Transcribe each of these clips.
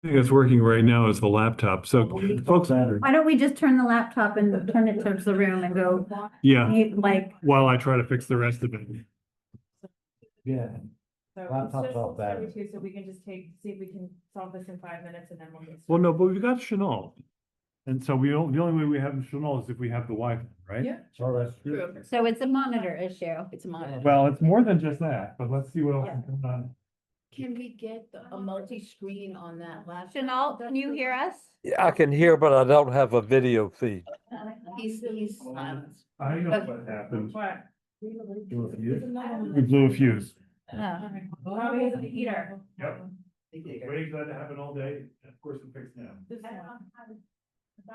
thing that's working right now is the laptop. So folks, Why don't we just turn the laptop and turn it towards the room and go, yeah, like, while I try to fix the rest of it. Yeah. So Laptop's it's just all bad. CB2, so we can just see if we can solve this in 5 minutes and then we'll get Well, started. no, but we've got Chanel. And so the only way we have Chanel is if we have the Wi-Fi, right? Yeah. Oh, that's true. True. so it's a monitor issue. It's a monitor. Well, it's more than just that, but let's see what else is going on. Can we get a multi-screen on that laptop? Chanel, can you hear us? Yeah, I can hear, but I don't have a video feed. He's silent. I know what happened. What? We blew a fuse. Oh. Probably is the heater. Yep. Waiting for that to happen all day. And of course, it fixed now. This one.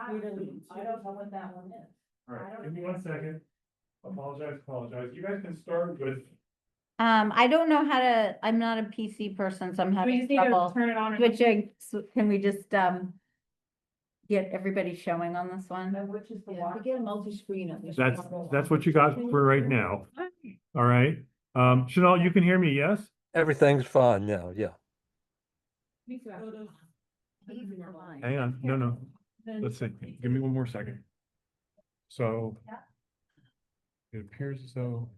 I don't know what that one is. All right, give me 1 second. Apologize. You guys can start with. I don't know how to, I'm not a PC person, so I'm We having just need to trouble turn it on. switching. So can we just, get everybody showing on this one? Which is the one? We get a multi-screen of this. That's what you got for right now. All right. Chanel, you can hear me, yes? Everything's fine now, yeah. Hang on, no. Let's see, give me 1 more second. So. It appears as though.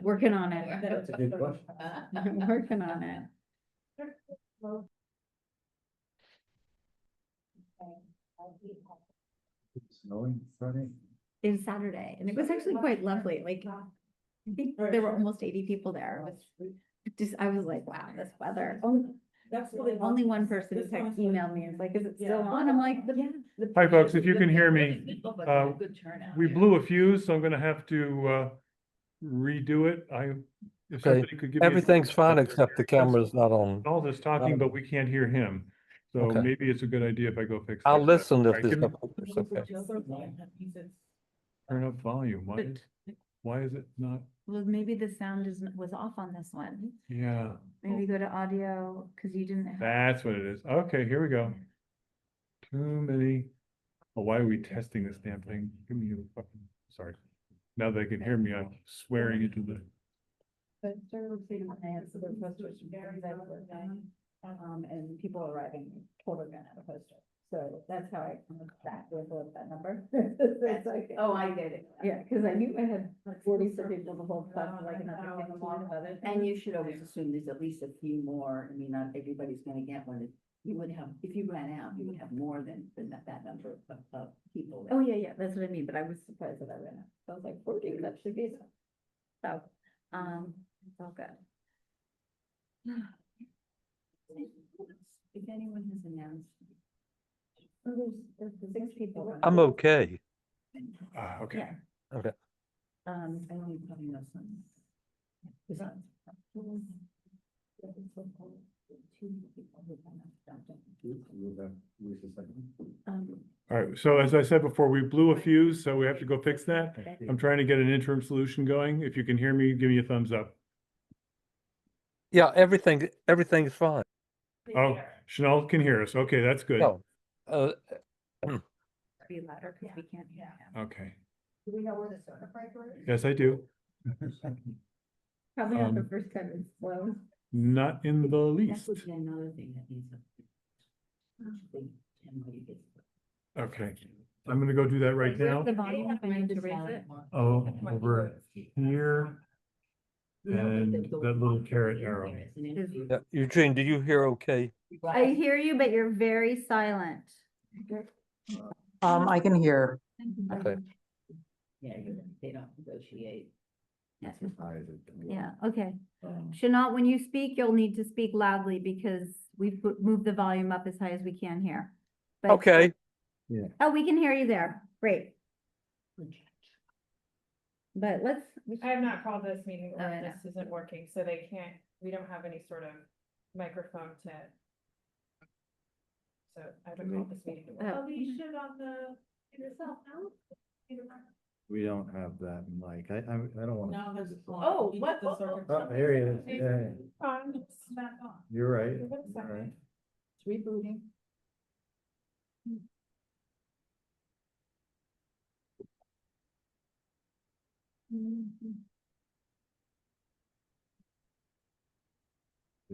Working on it. That's a good question. Working on it. It's snowing Friday. It was Saturday and it was actually quite lovely. Like, I think there were almost 80 people there. It was just, I was like, wow, this weather. Only one person emailed me. It's like, is it still on? I'm like, yeah. Hi, folks, if you can hear me, Good turnout. we blew a fuse, so I'm gonna have to redo it. If Okay, somebody could give me. Everything's fine except the camera's not on. All this talking, but we can't hear him. So Okay. maybe it's a good idea if I go fix. I'll that. listen All if right, this give me- is okay. Turn up volume. Why is it not? Well, maybe the sound was off on this one. Yeah, Maybe go to audio, cause you didn't. that's what it is. Okay, here we go. Too many. Oh, why are we testing this damn thing? Give me a fucking, sorry. Now they can hear me, I'm swearing into the. And people arriving totally gonna have a poster. So that's how I come back with that number. Oh, I get it. Yeah, cause I knew I had like 40 some people the whole time, like another thing along with it. And you should always assume there's at least a few more. I mean, not everybody's gonna get one. You would have, if you ran out, you would have more than that number of people. Oh, yeah, that's what I mean, but I was surprised that I ran out. So I was like, 40, that should be. So, it's all good. If anyone has announced. Oh, there's 6 people. I'm okay. Okay. Yeah. Okay. I only probably know some. All right, so as I said before, we blew a fuse, so we have to go fix that. I'm trying to get an interim solution going. If you can hear me, give me a thumbs up. Yeah, everything's fine. Oh, Chanel can hear us. Okay, that's good. No. Be louder, cause we can't hear him. Okay, Do we know where the soda breaker is? yes, I do. Probably not the Um, first time it's slow. Not in the That least. would be another thing that needs a. Okay, I'm gonna go do that right now. The volume, if I need to raise it. Oh, over here. And that little carrot arrow. Yeah, Eugene, do you hear okay? I hear you, but you're very silent. I can hear. Okay. Yeah, they don't negotiate. Yeah, okay. Chanel, when you speak, you'll need to speak loudly because we've moved the volume up as high as we can here. But- Okay, Oh, we can hear you there. Great. But I have not called this meeting, Oh, I or know. this isn't working, so they can't, we don't have any sort of microphone to. So I haven't called this meeting. Oh. Alicia on the, yourself now? We don't have that mic. I don't want. Oh, what? Oh, here he is. Yeah, you're right. Wait a All second. right. It's rebooting.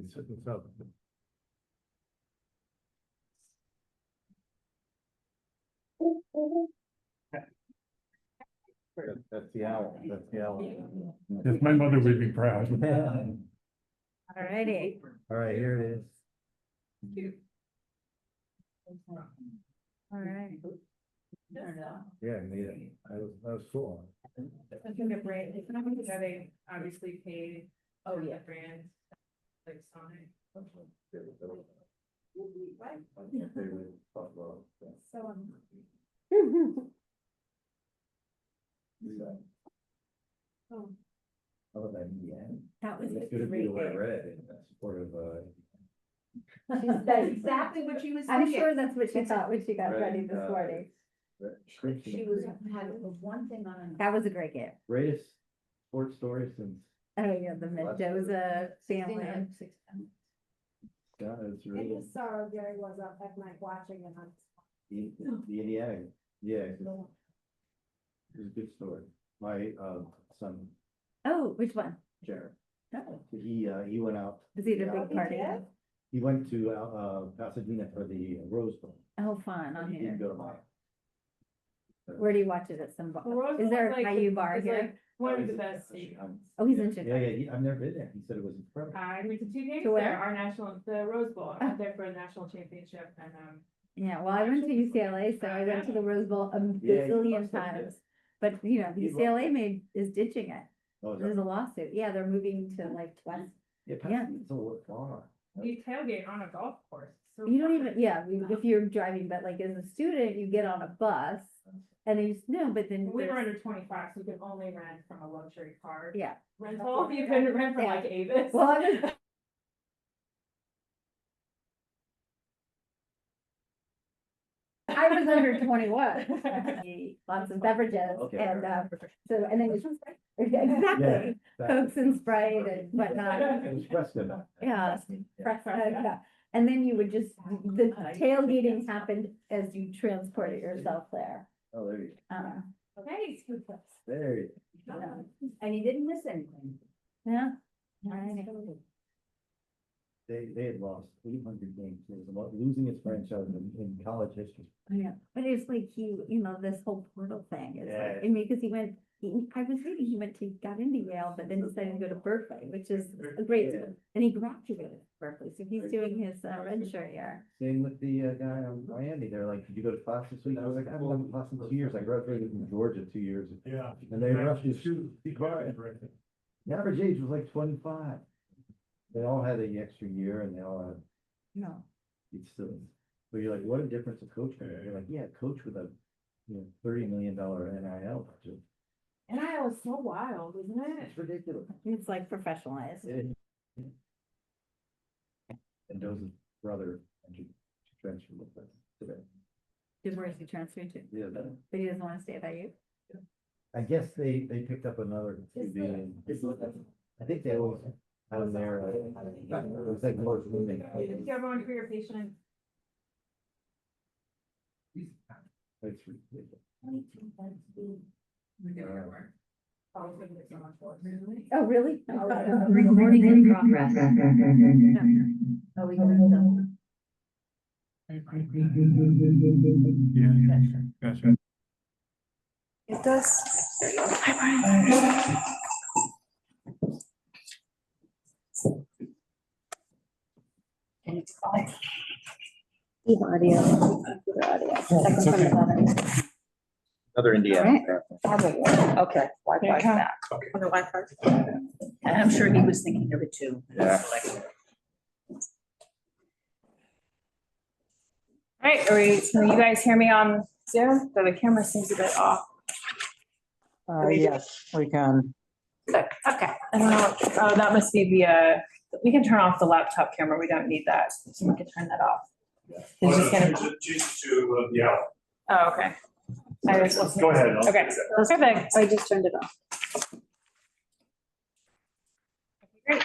It's up. That's the owl, that's the owl. If my mother would be proud. Alrighty. All right, here it is. Alright. Yeah, that was cool. I think the brand, yeah, they obviously paid. Oh, yeah. The brand, like Sonic. So, Oh, that, yeah. That was It's a gonna be great the way game. red in support of, that's exactly what she was I'm thinking. sure that's what she thought when she got Right, ready this morning. She was, had one thing on. That was a great game. Greatest sports story since, Oh, yeah, the Mendoza family. yeah, it's really, sorrow Gary was up at night watching it on. the Indiana, yeah. It was a good story. My, son, Oh, which one? Jared, Oh, he went out, was he at a Yeah. big party? he went to, Pasadena for the Rose Bowl. Oh, fun on He didn't here. go to mine. Where do you watch it at some bar? The Rose Is there Bowl a is like Caillou the- bar is here? like One of the best stadiums. Oh, he's in Yeah, Chicago. I've never been there. He said it was incredible. I went to 2 games To where? there, our national, the Rose Bowl, I went there for a national championship and, Yeah, well, I went to UCLA, so I went to the Rose Bowl a Yeah, you bazillion must have been. times. But, you know, You UCLA is ditching it. Oh, is There's that- a lawsuit. Yeah, they're moving to like West. Yeah, Yeah. Pasadena's a little far. you tailgate on a golf course. So You don't fun. even, yeah, if you're driving, but like as a student, you get on a bus and you, no, but then. We were there's- under 25, so you could only rent from a luxury car Yeah, rental, you couldn't rent from Yeah. like Avis. well, I was. I was under 21. Lots of beverages Okay. and, so, and then. Exactly, Cokes and Sprite and whatnot. It was Preston. Yeah, yeah. And then you would just, the tailgating happened as you transported yourself there. Oh, there you Okay, go. There you and you didn't miss anything. Yeah. Alright. They had lost 800 games. It was about losing its franchise in college history. Yeah, but it's like you know, this whole portal thing is Yeah. like, I mean, because I was reading, got into Yale, but then decided to go to Berkeley, which is a great, Yeah. and he graduated from Berkeley, so he's doing his red shirt year. Same with the guy on Miami. They're like, "Did you go to class this week?" I was like, "I haven't gone to class in 2 years. I graduated from Georgia 2 years ago." Yeah. And they rushed his shoes. Be quiet. The average age was like 25. They all had the extra year, and they all had. No. It's still, but you're like, what a difference a coach can make. You're like, yeah, coach with a, $30 million NIL budget. NIL is so wild, isn't it? It's ridiculous. It's like professionalized. And Doza's brother entered transfer with us today. Where's he transferring to? Yeah, But he doesn't want to stay at IU? I guess they picked up another QB and I think they always have them there. It was like more moving. Thank you everyone for your patience. It's ridiculous. Oh, really? Recording in progress. Oh, we got Yeah, gotcha. It does. Good audio. Good audio. Second from the bottom. Another Indiana. Okay, Wi-Fi's back. On the Wi-Fi. And I'm sure he was thinking of it too. Yeah. All right, can you guys hear me on Zoom? So the camera seems a bit off. Yes, we can. Okay, I don't know, oh, that must be the, we can turn off the laptop camera, we don't need that, so we can turn that off. It's just gonna, Change to the hour. oh, okay. I was listening. Go ahead. I'll- Okay, perfect. I just turned it off. Great.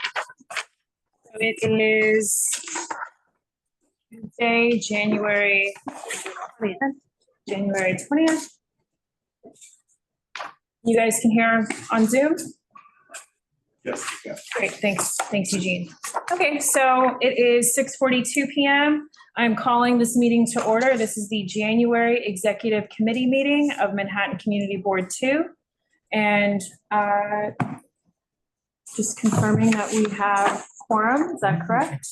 So it is Tuesday, January 20th. You guys can hear on Zoom? Yes, yeah. Great, thanks Eugene. Okay, so it is 6:42 PM. I'm calling this meeting to order. This is the January Executive Committee meeting of Manhattan Community Board 2. And just confirming that we have quorum, is that correct?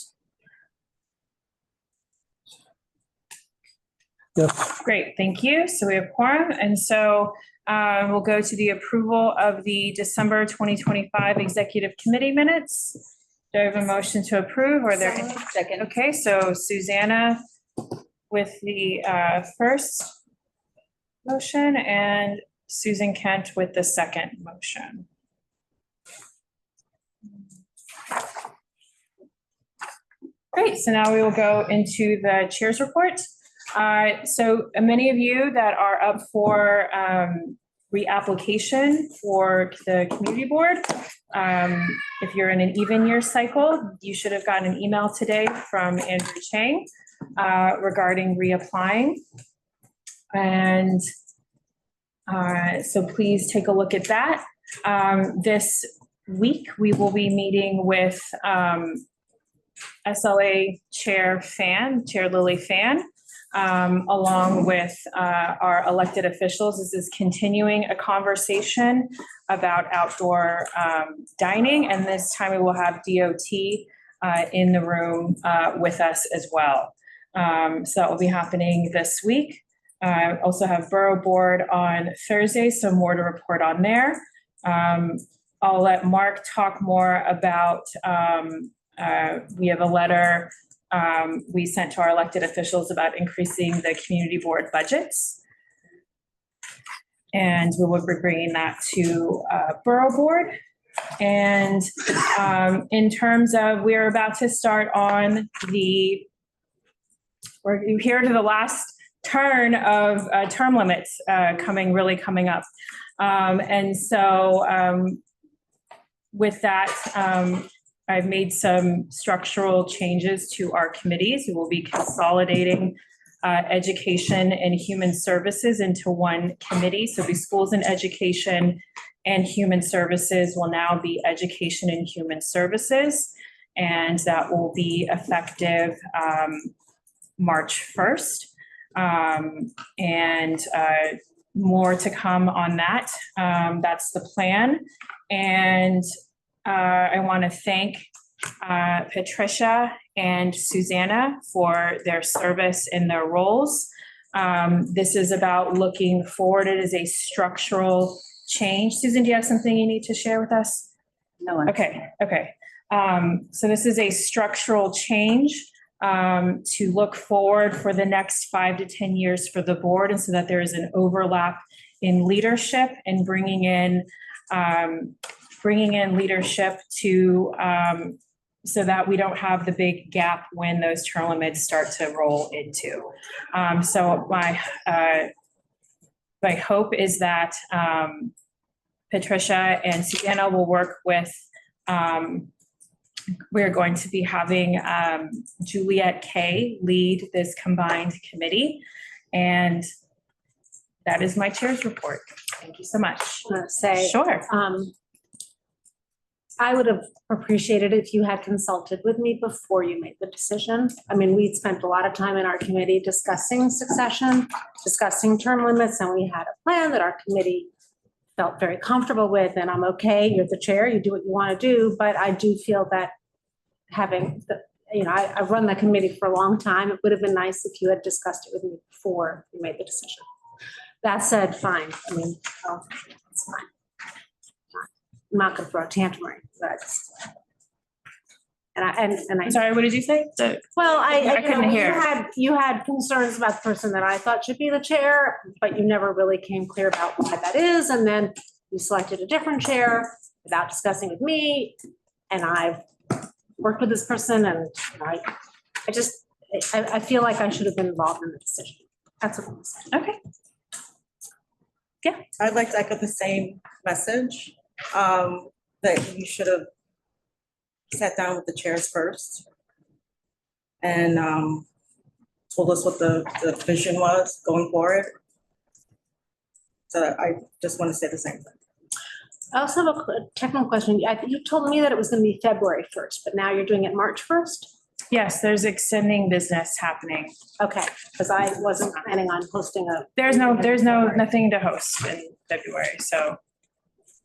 Yes. Great, thank you. So we have quorum, and so we'll go to the approval of the December 2025 Executive Committee minutes. Do I have a motion to approve, or there? Second. Okay, so Susanna with the first motion and Susan Kent with the second motion. Great, so now we will go into the chair's report. So many of you that are up for reapplication for the community board, if you're in an even year cycle, you should have gotten an email today from Andrew Chang regarding reapplying. And so please take a look at that. This week, we will be meeting with SLA Chair Lily Fan, along with our elected officials. This is continuing a conversation about outdoor dining, and this time we will have DOT in the room with us as well. So that will be happening this week. Also have Borough Board on Thursday, so more to report on there. I'll let Mark talk more about, we have a letter we sent to our elected officials about increasing the community board budgets. And we will be bringing that to Borough Board. And in terms of, we're about to start on we're here to the last turn of term limits coming up. And so with that, I've made some structural changes to our committees. We will be consolidating education and human services into one committee. So the schools and education and human services will now be education and human services. And that will be effective March 1st. And more to come on that. That's the plan. And I want to thank Patricia and Susanna for their service in their roles. This is about looking forward. It is a structural change. Susan, do you have something you need to share with us? No. Okay. So this is a structural change to look forward for the next 5 to 10 years for the board, and so that there is an overlap in leadership and bringing in leadership to so that we don't have the big gap when those term limits start to roll into. So my hope is that Patricia and Susanna will work with, we're going to be having Juliet Kay lead this combined committee. And that is my chair's report. Thank you so much. Sure. I would have appreciated if you had consulted with me before you made the decision. I mean, we spent a lot of time in our committee discussing succession, discussing term limits, and we had a plan that our committee felt very comfortable with, and I'm okay, you're the chair, you do what you want to do, but I do feel that having the, I've run the committee for a long time. It would have been nice if you had discussed it with me before you made the decision. That said, fine. I mean, it's fine. I'm not going to throw a tantrum or anything, but I'm sorry, what did you say? Well, I couldn't hear. You had concerns about the person that I thought should be the chair, but you never really came clear about why that is. And then you selected a different chair without discussing with me. And I've worked with this person, and I feel like I should have been involved in the decision. That's what I'm saying. Okay. Yeah. I'd like to echo the same message, that you should have sat down with the chairs first and told us what the vision was going forward. So I just want to say the same thing. I also have a technical question. You told me that it was going to be February 1st, but now you're doing it March 1st? Yes, there's extending business happening. Okay, because I wasn't planning on hosting a. There's nothing to host in February, so.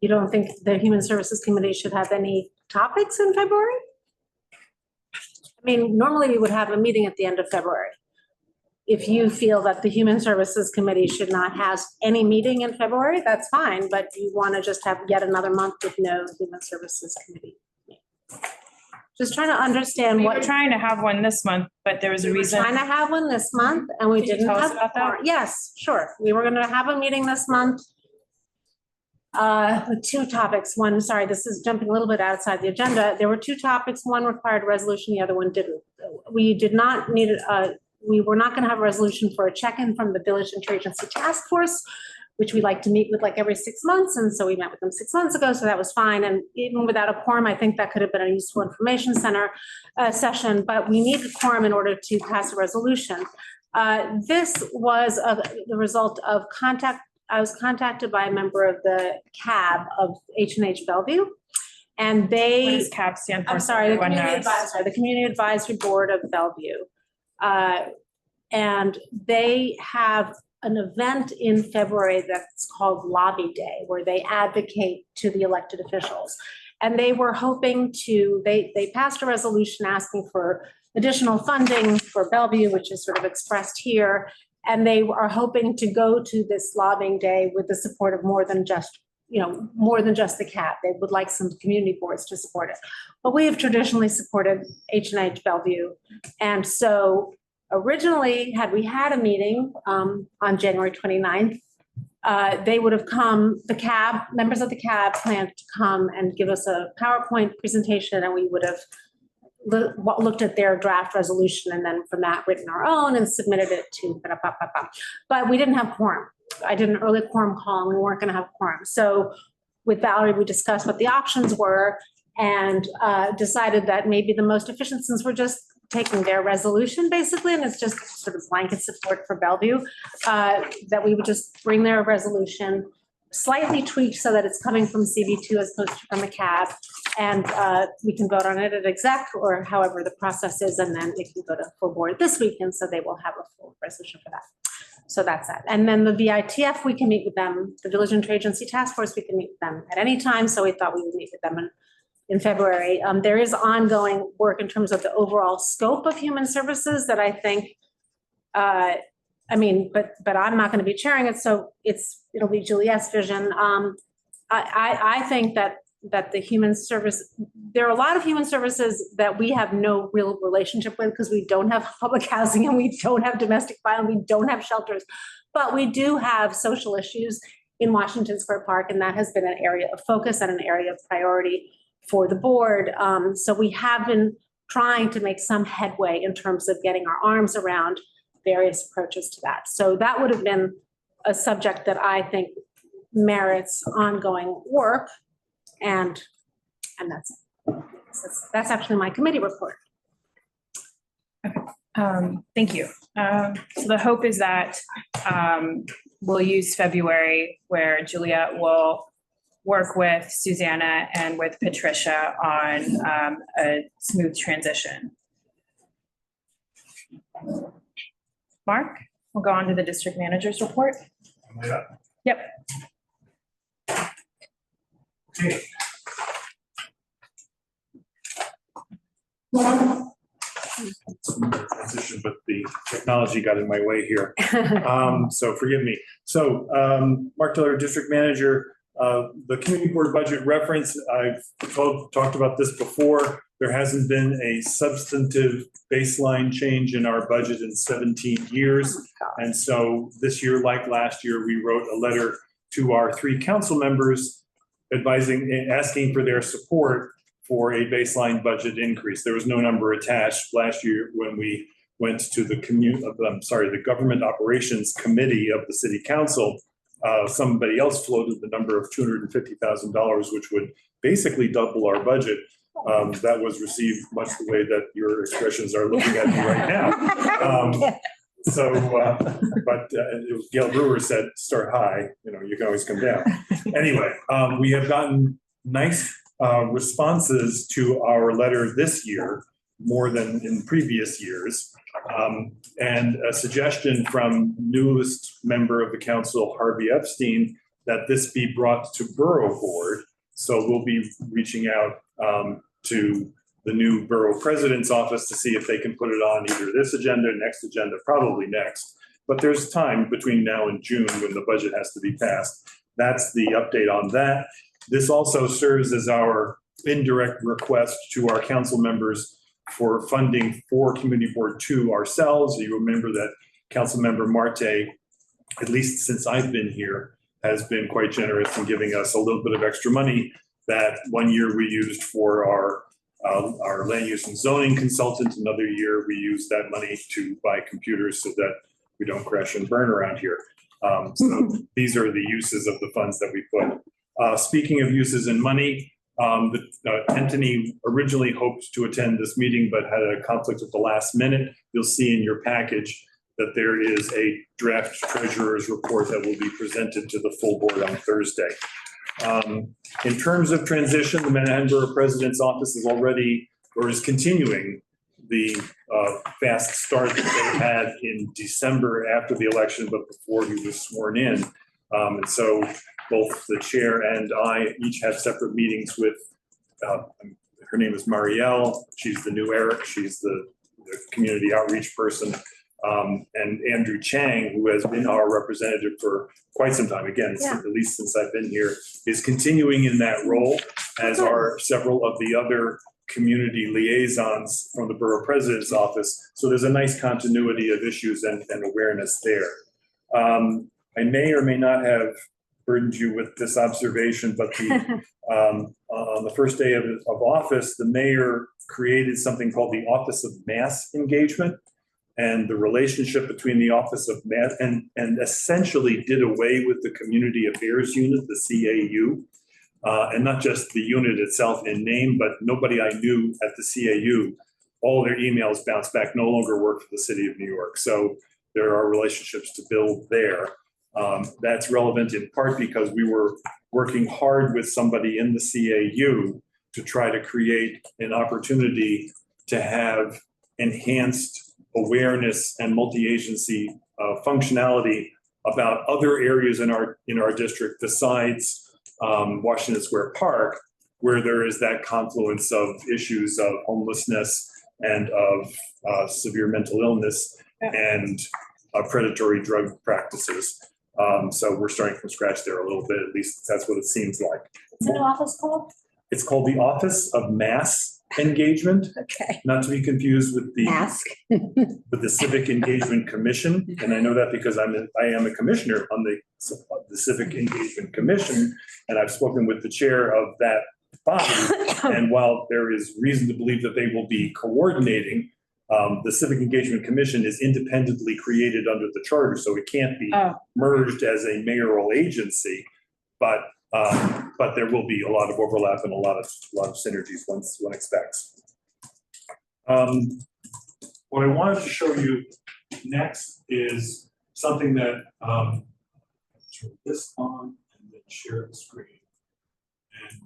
You don't think the Human Services Committee should have any topics in February? I mean, normally we would have a meeting at the end of February. If you feel that the Human Services Committee should not have any meeting in February, that's fine, but you want to just have yet another month with no Human Services Committee. Just trying to understand We what. were trying to have one this month, but there was a reason. Trying to have one this month and we Can you didn't tell us have. about that? Yes, sure. We were gonna have a meeting this month. With two topics. One, sorry, this is jumping a little bit outside the agenda. There were two topics. One required a resolution, the other one didn't. We did not need, we were not gonna have a resolution for a check-in from the Village Interagency Task Force, which we like to meet with like every 6 months. And so we met with them 6 months ago, so that was fine. And even without a quorum, I think that could have been a useful information center session, but we needed a quorum in order to pass a resolution. This was the result of I was contacted by a member of the CAB of H&H Bellevue. And What they, does CAP stand for? I'm sorry, the Everyone Community knows. Advisory, the Community Advisory Board of Bellevue. And they have an event in February that's called Lobby Day, where they advocate to the elected officials. And they were hoping to, they passed a resolution asking for additional funding for Bellevue, which is sort of expressed here. And they are hoping to go to this lobbying day with the support of more than just the CAP. They would like some community boards to support it. But we have traditionally supported H&H Bellevue. And so originally, had we had a meeting on January 29th, they would have come, the CAB, members of the CAB planned to come and give us a PowerPoint presentation, and we would have looked at their draft resolution and then from that written our own and submitted it to, but we didn't have quorum. I did an early quorum call and we weren't going to have quorum. So with Valerie, we discussed what the options were and decided that maybe the most efficient, since we're just taking their resolution basically, and it's just sort of blanket support for Bellevue, that we would just bring their resolution, slightly tweaked so that it's coming from CB2 as opposed to from the CAB. And we can vote on it at exec or however the process is, and then it can go to full board this week. And so they will have a full resolution for that. So that's that. And then the VITF, we can meet with them. The Village Interagency Task Force, we can meet with them at any time. So we thought we would meet with them in February. There is ongoing work in terms of the overall scope of human services that I think, but I'm not going to be chairing it, so it'll be Juliet's vision. I think that the human service, there are a lot of human services that we have no real relationship with because we don't have public housing and we don't have domestic violence, we don't have shelters, but we do have social issues in Washington Square Park, and that has been an area of focus and an area of priority for the board. So we have been trying to make some headway in terms of getting our arms around various approaches to that. So that would have been a subject that I think merits ongoing work, and that's it. That's actually my committee report. Thank you. So the hope is that we'll use February where Juliet will work with Susanna and with Patricia on a smooth transition. Mark, we'll go on to the district manager's report. Yep. Okay. Transition, but the technology got in my way here. So forgive me. So Mark Tiller, district manager, the community board budget reference, I've talked about this before. There hasn't been a substantive baseline change in our budget in 17 years. And so this year, like last year, we wrote a letter to our 3 council members advising and asking for their support for a baseline budget increase. There was no number attached last year when we went to the the Government Operations Committee of the City Council. Somebody else floated the number of $250,000, which would basically double our budget. That was received much the way that your expressions are looking at me right now. So, but Gail Brewer said, start high, you can always come down. Anyway, we have gotten nice responses to our letter this year, more than in previous years. And a suggestion from newest member of the council, Harvey Epstein, that this be brought to Borough Board. So we'll be reaching out to the new Borough President's office to see if they can put it on either this agenda, next agenda, probably next. But there's time between now and June when the budget has to be passed. That's the update on that. This also serves as our indirect request to our council members for funding for Community Board 2 ourselves. You remember that Councilmember Marte, at least since I've been here, has been quite generous in giving us a little bit of extra money that one year we used for our land use and zoning consultant. Another year we used that money to buy computers so that we don't crash and burn around here. So these are the uses of the funds that we put. Speaking of uses and money, Anthony originally hoped to attend this meeting, but had a conflict at the last minute. You'll see in your package that there is a draft treasurer's report that will be presented to the full board on Thursday. In terms of transition, the Manhattan Borough President's Office is already, or is continuing, the fast start that they had in December after the election, but before he was sworn in. And so both the chair and I each have separate meetings with, her name is Marielle. She's the new Eric. She's the community outreach person. And Andrew Chang, who has been our representative for quite some time, again, at least since I've been here, is continuing in that role, as are several of the other community liaisons from the Borough President's Office. So there's a nice continuity of issues and awareness there. I may or may not have burdened you with this observation, but on the first day of office, the mayor created something called the Office of Mass Engagement, and the relationship between the Office of Mass and essentially did away with the Community Affairs Unit, the CAU, and not just the unit itself in name, but nobody I knew at the CAU, all their emails bounced back, no longer work for the city of New York. So there are relationships to build there. That's relevant in part because we were working hard with somebody in the CAU to try to create an opportunity to have enhanced awareness and multi-agency functionality about other areas in our district besides Washington Square Park, where there is that confluence of issues of homelessness and of severe mental illness and predatory drug practices. So we're starting from scratch there a little bit, at least that's what it seems like. What's the office called? It's called the Office of Mass Engagement, Okay. not to be confused with the Civic Engagement Commission. And I know that because I am a commissioner on the Civic Engagement Commission, and I've spoken with the chair of that body. And while there is reason to believe that they will be coordinating, the Civic Engagement Commission is independently created under the charter, so it can't be merged as a mayoral agency. But there will be a lot of overlap and a lot of synergies one expects. What I wanted to show you next is something that turn this on and then share the screen. And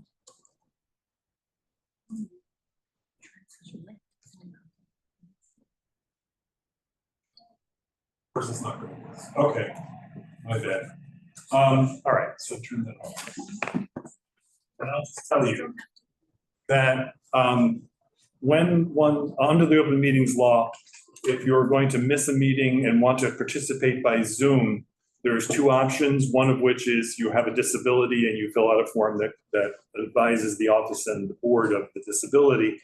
of course, it's not going to work. Okay, my bad. All right, so turn that off. And I'll just tell you that when one, under the open meetings law, if you're going to miss a meeting and want to participate by Zoom, there's two options, one of which is you have a disability and you fill out a form that advises the office and the board of the disability,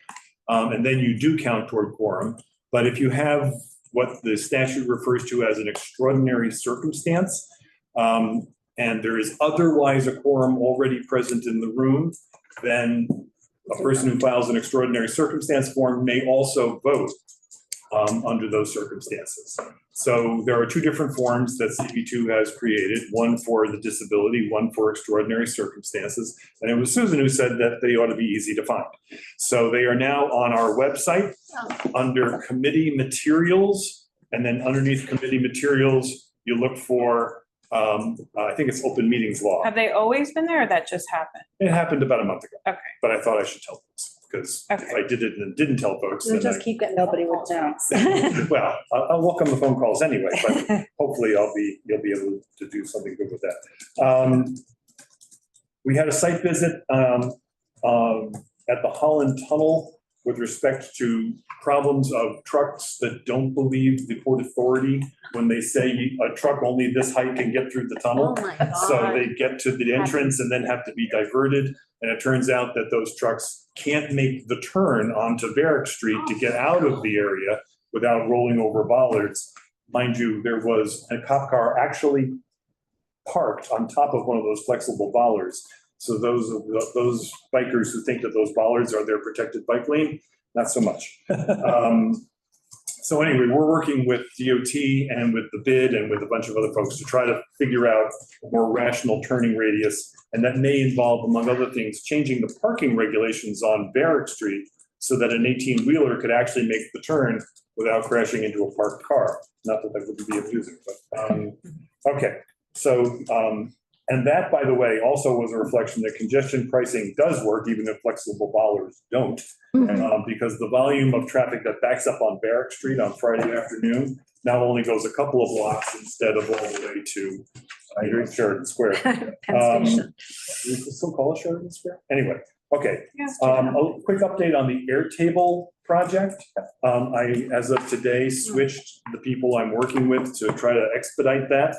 and then you do count toward quorum. But if you have what the statute refers to as an extraordinary circumstance, and there is otherwise a quorum already present in the room, then a person who files an extraordinary circumstance form may also vote under those circumstances. So there are two different forms that CB2 has created, one for the disability, one for extraordinary circumstances. And it was Susan who said that they ought to be easy to find. So they are now on our website under committee materials. And then underneath committee materials, you look for, I think it's open meetings law. Have they always been there or that just happened? It happened about a month ago. Okay. But I thought I should tell folks, because if Okay. I did it and didn't tell folks, We'll then just keep getting nobody with doubts. well, I'll welcome the phone calls anyway, but hopefully you'll be able to do something good with that. We had a site visit at the Holland Tunnel with respect to problems of trucks that don't believe the Port Authority when they say a truck only this height can get through the tunnel. Oh my So God. they get to the entrance and then have to be diverted. And it turns out that those trucks can't make the turn onto Varick Street to get out of the area without rolling over bollards. Mind you, there was a cop car actually parked on top of one of those flexible bollards. So those bikers who think that those bollards are their protected bike lane, not so much. So anyway, we're working with DOT and with the bid and with a bunch of other folks to try to figure out a more rational turning radius. And that may involve, among other things, changing the parking regulations on Varick Street so that an 18-wheeler could actually make the turn without crashing into a parked car. Not that that wouldn't be amusing, but, okay. So, and that, by the way, also was a reflection that congestion pricing does work, even if flexible bollards don't. Because the volume of traffic that backs up on Varick Street on Friday afternoon now only goes a couple of blocks instead of all the way to Sheridan Square. Penn Station. We still call it Sheridan Square? Anyway, okay. Yes. A quick update on the Airtable project. I, as of today, switched the people I'm working with to try to expedite that.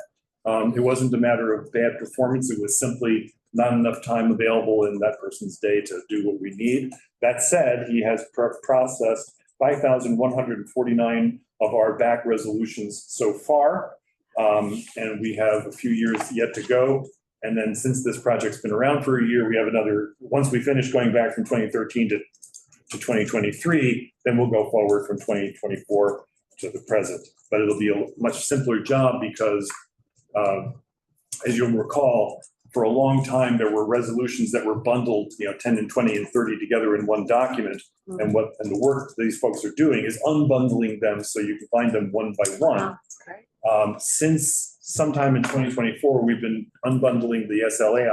It wasn't a matter of bad performance. It was simply not enough time available in that person's day to do what we need. That said, he has processed 5,149 of our back resolutions so far. And we have a few years yet to go. And then since this project's been around for a year, we have another, once we finish going back from 2013 to 2023, then we'll go forward from 2024 to the present. But it'll be a much simpler job because as you'll recall, for a long time, there were resolutions that were bundled, 10 and 20 and 30 together in one document. And the work these folks are doing is unbundling them so you can find them one by one. Since sometime in 2024, we've been unbundling the SLA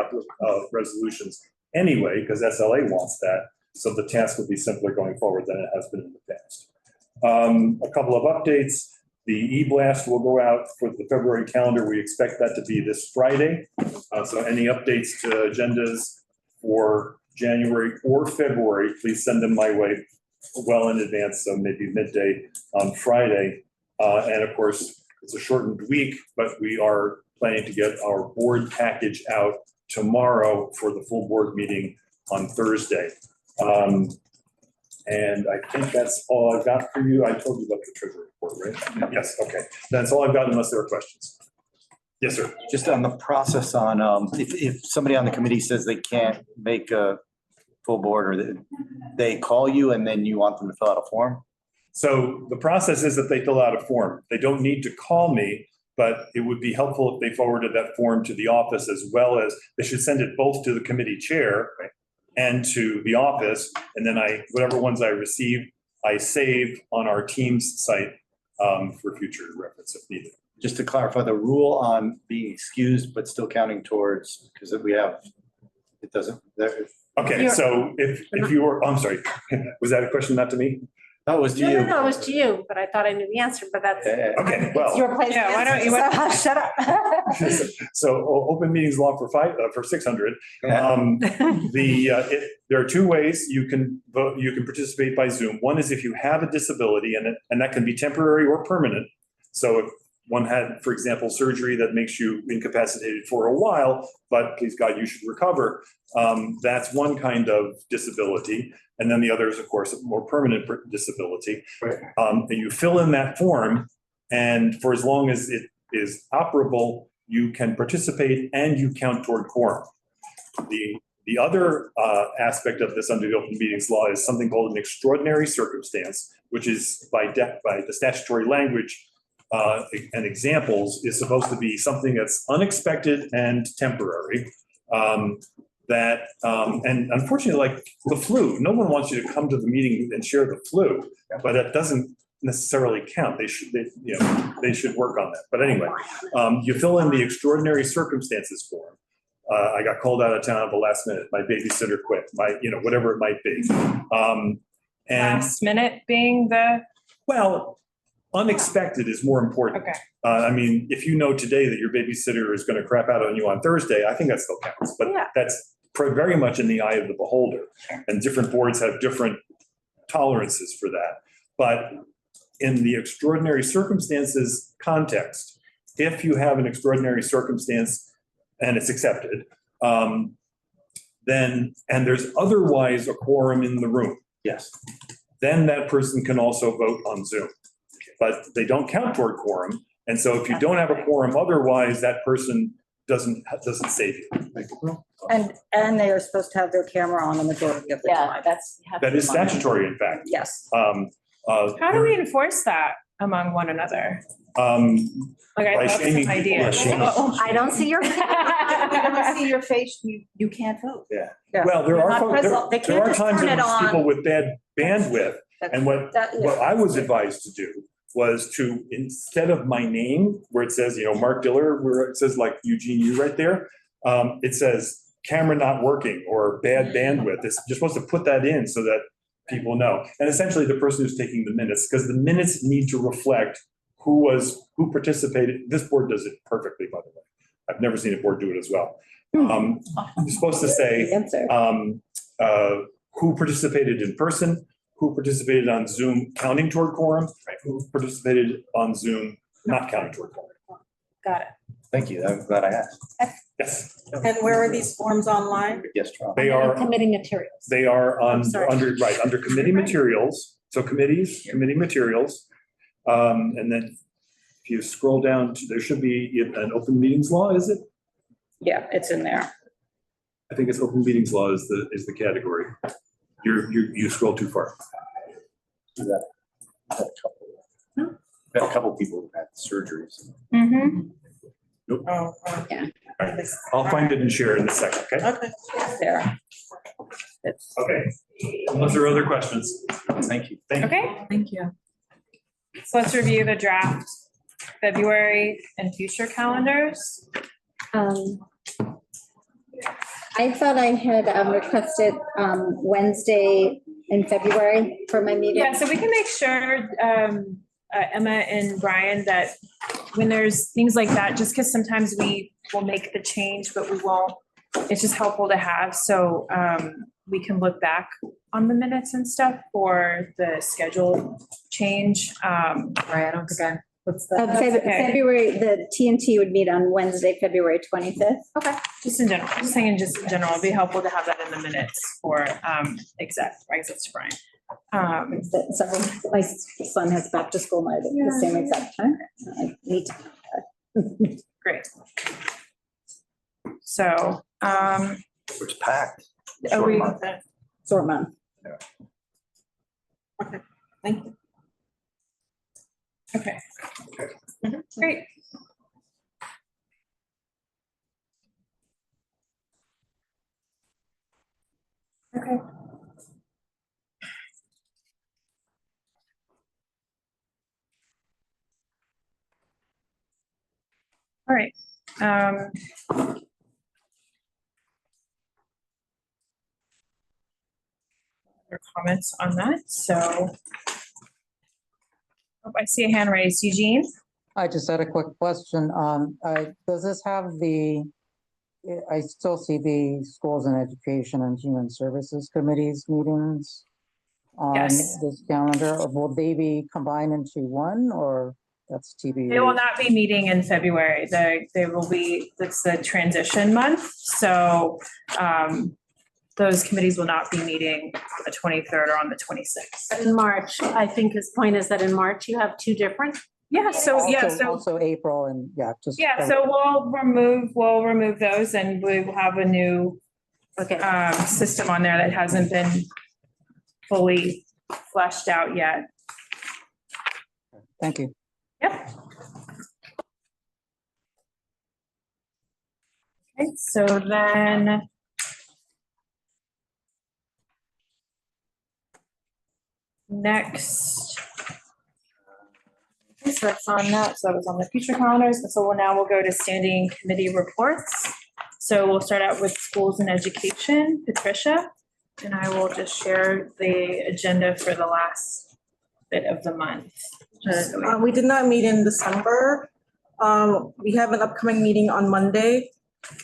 resolutions anyway, because SLA wants that. So the task will be simpler going forward than it has been in the past. A couple of updates. The e-blast will go out for the February calendar. We expect that to be this Friday. So any updates to agendas for January or February, please send them my way well in advance, so maybe midday on Friday. And of course, it's a shortened week, but we are planning to get our board package out tomorrow for the full board meeting on Thursday. And I think that's all I've got for you. I told you about the treasury report, right? Yes, okay. That's all I've got unless there are questions. Yes, sir. Just on the process on, if somebody on the committee says they can't make a full board or they call you and then you want them to fill out a form? So the process is that they fill out a form. They don't need to call me, but it would be helpful if they forwarded that form to the office, as well as they should send it both to the committee chair and to the office. And then whatever ones I receive, I save on our Teams site for future reference if needed. Just to clarify the rule on being excused, but still counting towards, because we have, it doesn't. Okay, so if you were, I'm sorry, was that a question not to me? That was to No, you. no, no, it was to you, but I thought I knew the answer, but that's. Okay, It's well. your place. to Yeah, why don't answer, you- so Shut up. So open meetings law for 600. There are two ways you can vote. You can participate by Zoom. One is if you have a disability, and that can be temporary or permanent. So if one had, for example, surgery that makes you incapacitated for a while, but please God, you should recover. That's one kind of disability. And then the other is, of course, a more permanent disability. And you fill in that form, and for as long as it is operable, you can participate and you count toward quorum. The other aspect of this under the open meetings law is something called an extraordinary circumstance, which is by the statutory language and examples is supposed to be something that's unexpected and temporary. And unfortunately, like the flu, no one wants you to come to the meeting and share the flu, but that doesn't necessarily count. They should, they should work on that. But anyway, you fill in the extraordinary circumstances form. I got called out of town at the last minute. My babysitter quit, whatever it might be. And Last minute being the, well, unexpected is more important. okay, I mean, if you know today that your babysitter is going to crap out on you on Thursday, I think that still counts. But Yeah. that's very much in the eye of the beholder. And different boards have different tolerances for that. But in the extraordinary circumstances context, if you have an extraordinary circumstance and it's accepted, then, and there's otherwise a quorum in the room, Yes. then that person can also vote on Zoom. But they don't count toward quorum. And so if you don't have a quorum otherwise, that person doesn't save you. And they are supposed to have their camera on the majority of the Yeah, time. that's. That is statutory, in fact. Yes. how do we enforce that among one another? Like, By I have shaming some people. ideas. By shaming. I don't see your. If you don't see your face, you can't vote. Yeah. Yeah. Well, there You're are, not folks- present. They there can't are just times turn when it there's people on. with bad bandwidth. And what I was advised to do was to, instead of my name, where it says, Mark Diller, where it says like Eugene, you right there, it says camera not working or bad bandwidth. You're supposed to put that in so that people know. And essentially the person who's taking the minutes, because the minutes need to reflect who participated. This board does it perfectly, by the way. I've never seen a board do it as well. You're supposed to say Answer. who participated in person, who participated on Zoom counting toward quorum, who participated on Zoom not counting toward quorum. Got it. Thank you. I'm glad I asked. Yes, And where are these forms online? Yes, Charles. they are, Committee materials. they are I'm sorry. under committee materials. So committees, committee materials. And then if you scroll down, there should be an open meetings law, is it? Yeah, it's in there. I think it's open meetings law is the category. You scroll too far. Had a couple people who had surgeries. Mm-hmm. Oh, I'll find it and share it in a second, okay? okay. There. Okay. Unless there are other questions. Thank you. Thank you. Okay, Thank you. so let's review the draft February and future calendars. I thought I had requested Wednesday in February for my meeting. Yeah, so we can make sure, Emma and Brian, that when there's things like that, just because sometimes we will make the change, but we won't, it's just helpful to have, so we can look back on the minutes and stuff for the schedule change. Sorry, I don't think I, what's the? okay. February, the TNT would meet on Wednesday, February 25th. Okay, just in general, just saying just in general, it'd be helpful to have that in the minutes for exec, right, that's Brian. So my son has back to school night at the same exact time. I need to. Great. So, It's packed. are we, Short month. Thank you. okay. Great. Okay. All right. Other comments on that, so. Oh, I see a hand raised. Eugene? I just had a quick question. Does this have I still see the Schools and Education and Human Services Committees meetings on Yes. this calendar. Or will they be combined into one, or that's TBD? They will not be meeting in February. They will be, it's the transition month, so those committees will not be meeting on the 23rd or on the 26th. But in March, I think his point is that in March you have two different. Yeah, so, Also April and, just. yeah, so we'll remove those and we will have a new Okay. system on there that hasn't been fully fleshed out yet. Thank you. Yep. Okay, so then. Next. that's on that. So that was on the future calendars. And so we'll go to standing committee reports. So we'll start out with schools and education, Patricia, and I will just share the agenda for the last bit of the month. We did not meet in December. We have an upcoming meeting on Monday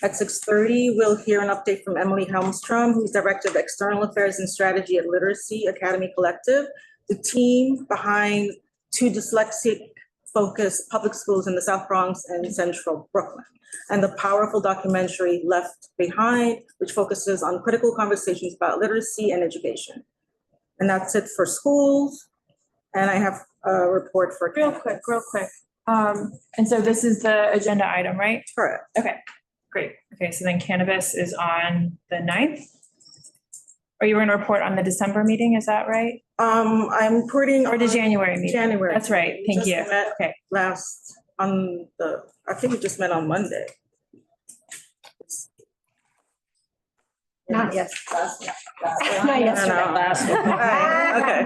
at 6:30. We'll hear an update from Emily Helmstrom, who's Director of External Affairs and Strategy at Literacy Academy Collective, the team behind 2 dyslexic-focused public schools in the South Bronx and Central Brooklyn, and the powerful documentary Left Behind, which focuses on critical conversations about literacy and education. And that's it for schools. And I have a report for. Real quick. And so this is the agenda item, right? Correct. Okay, great. Okay, so then cannabis is on the 9th. Or you were gonna report on the December meeting, is that right? I'm reporting. Or the January meeting? January. That's right, thank Just you. met Okay. I think we just met on Monday. Not yes. Not yesterday. Okay.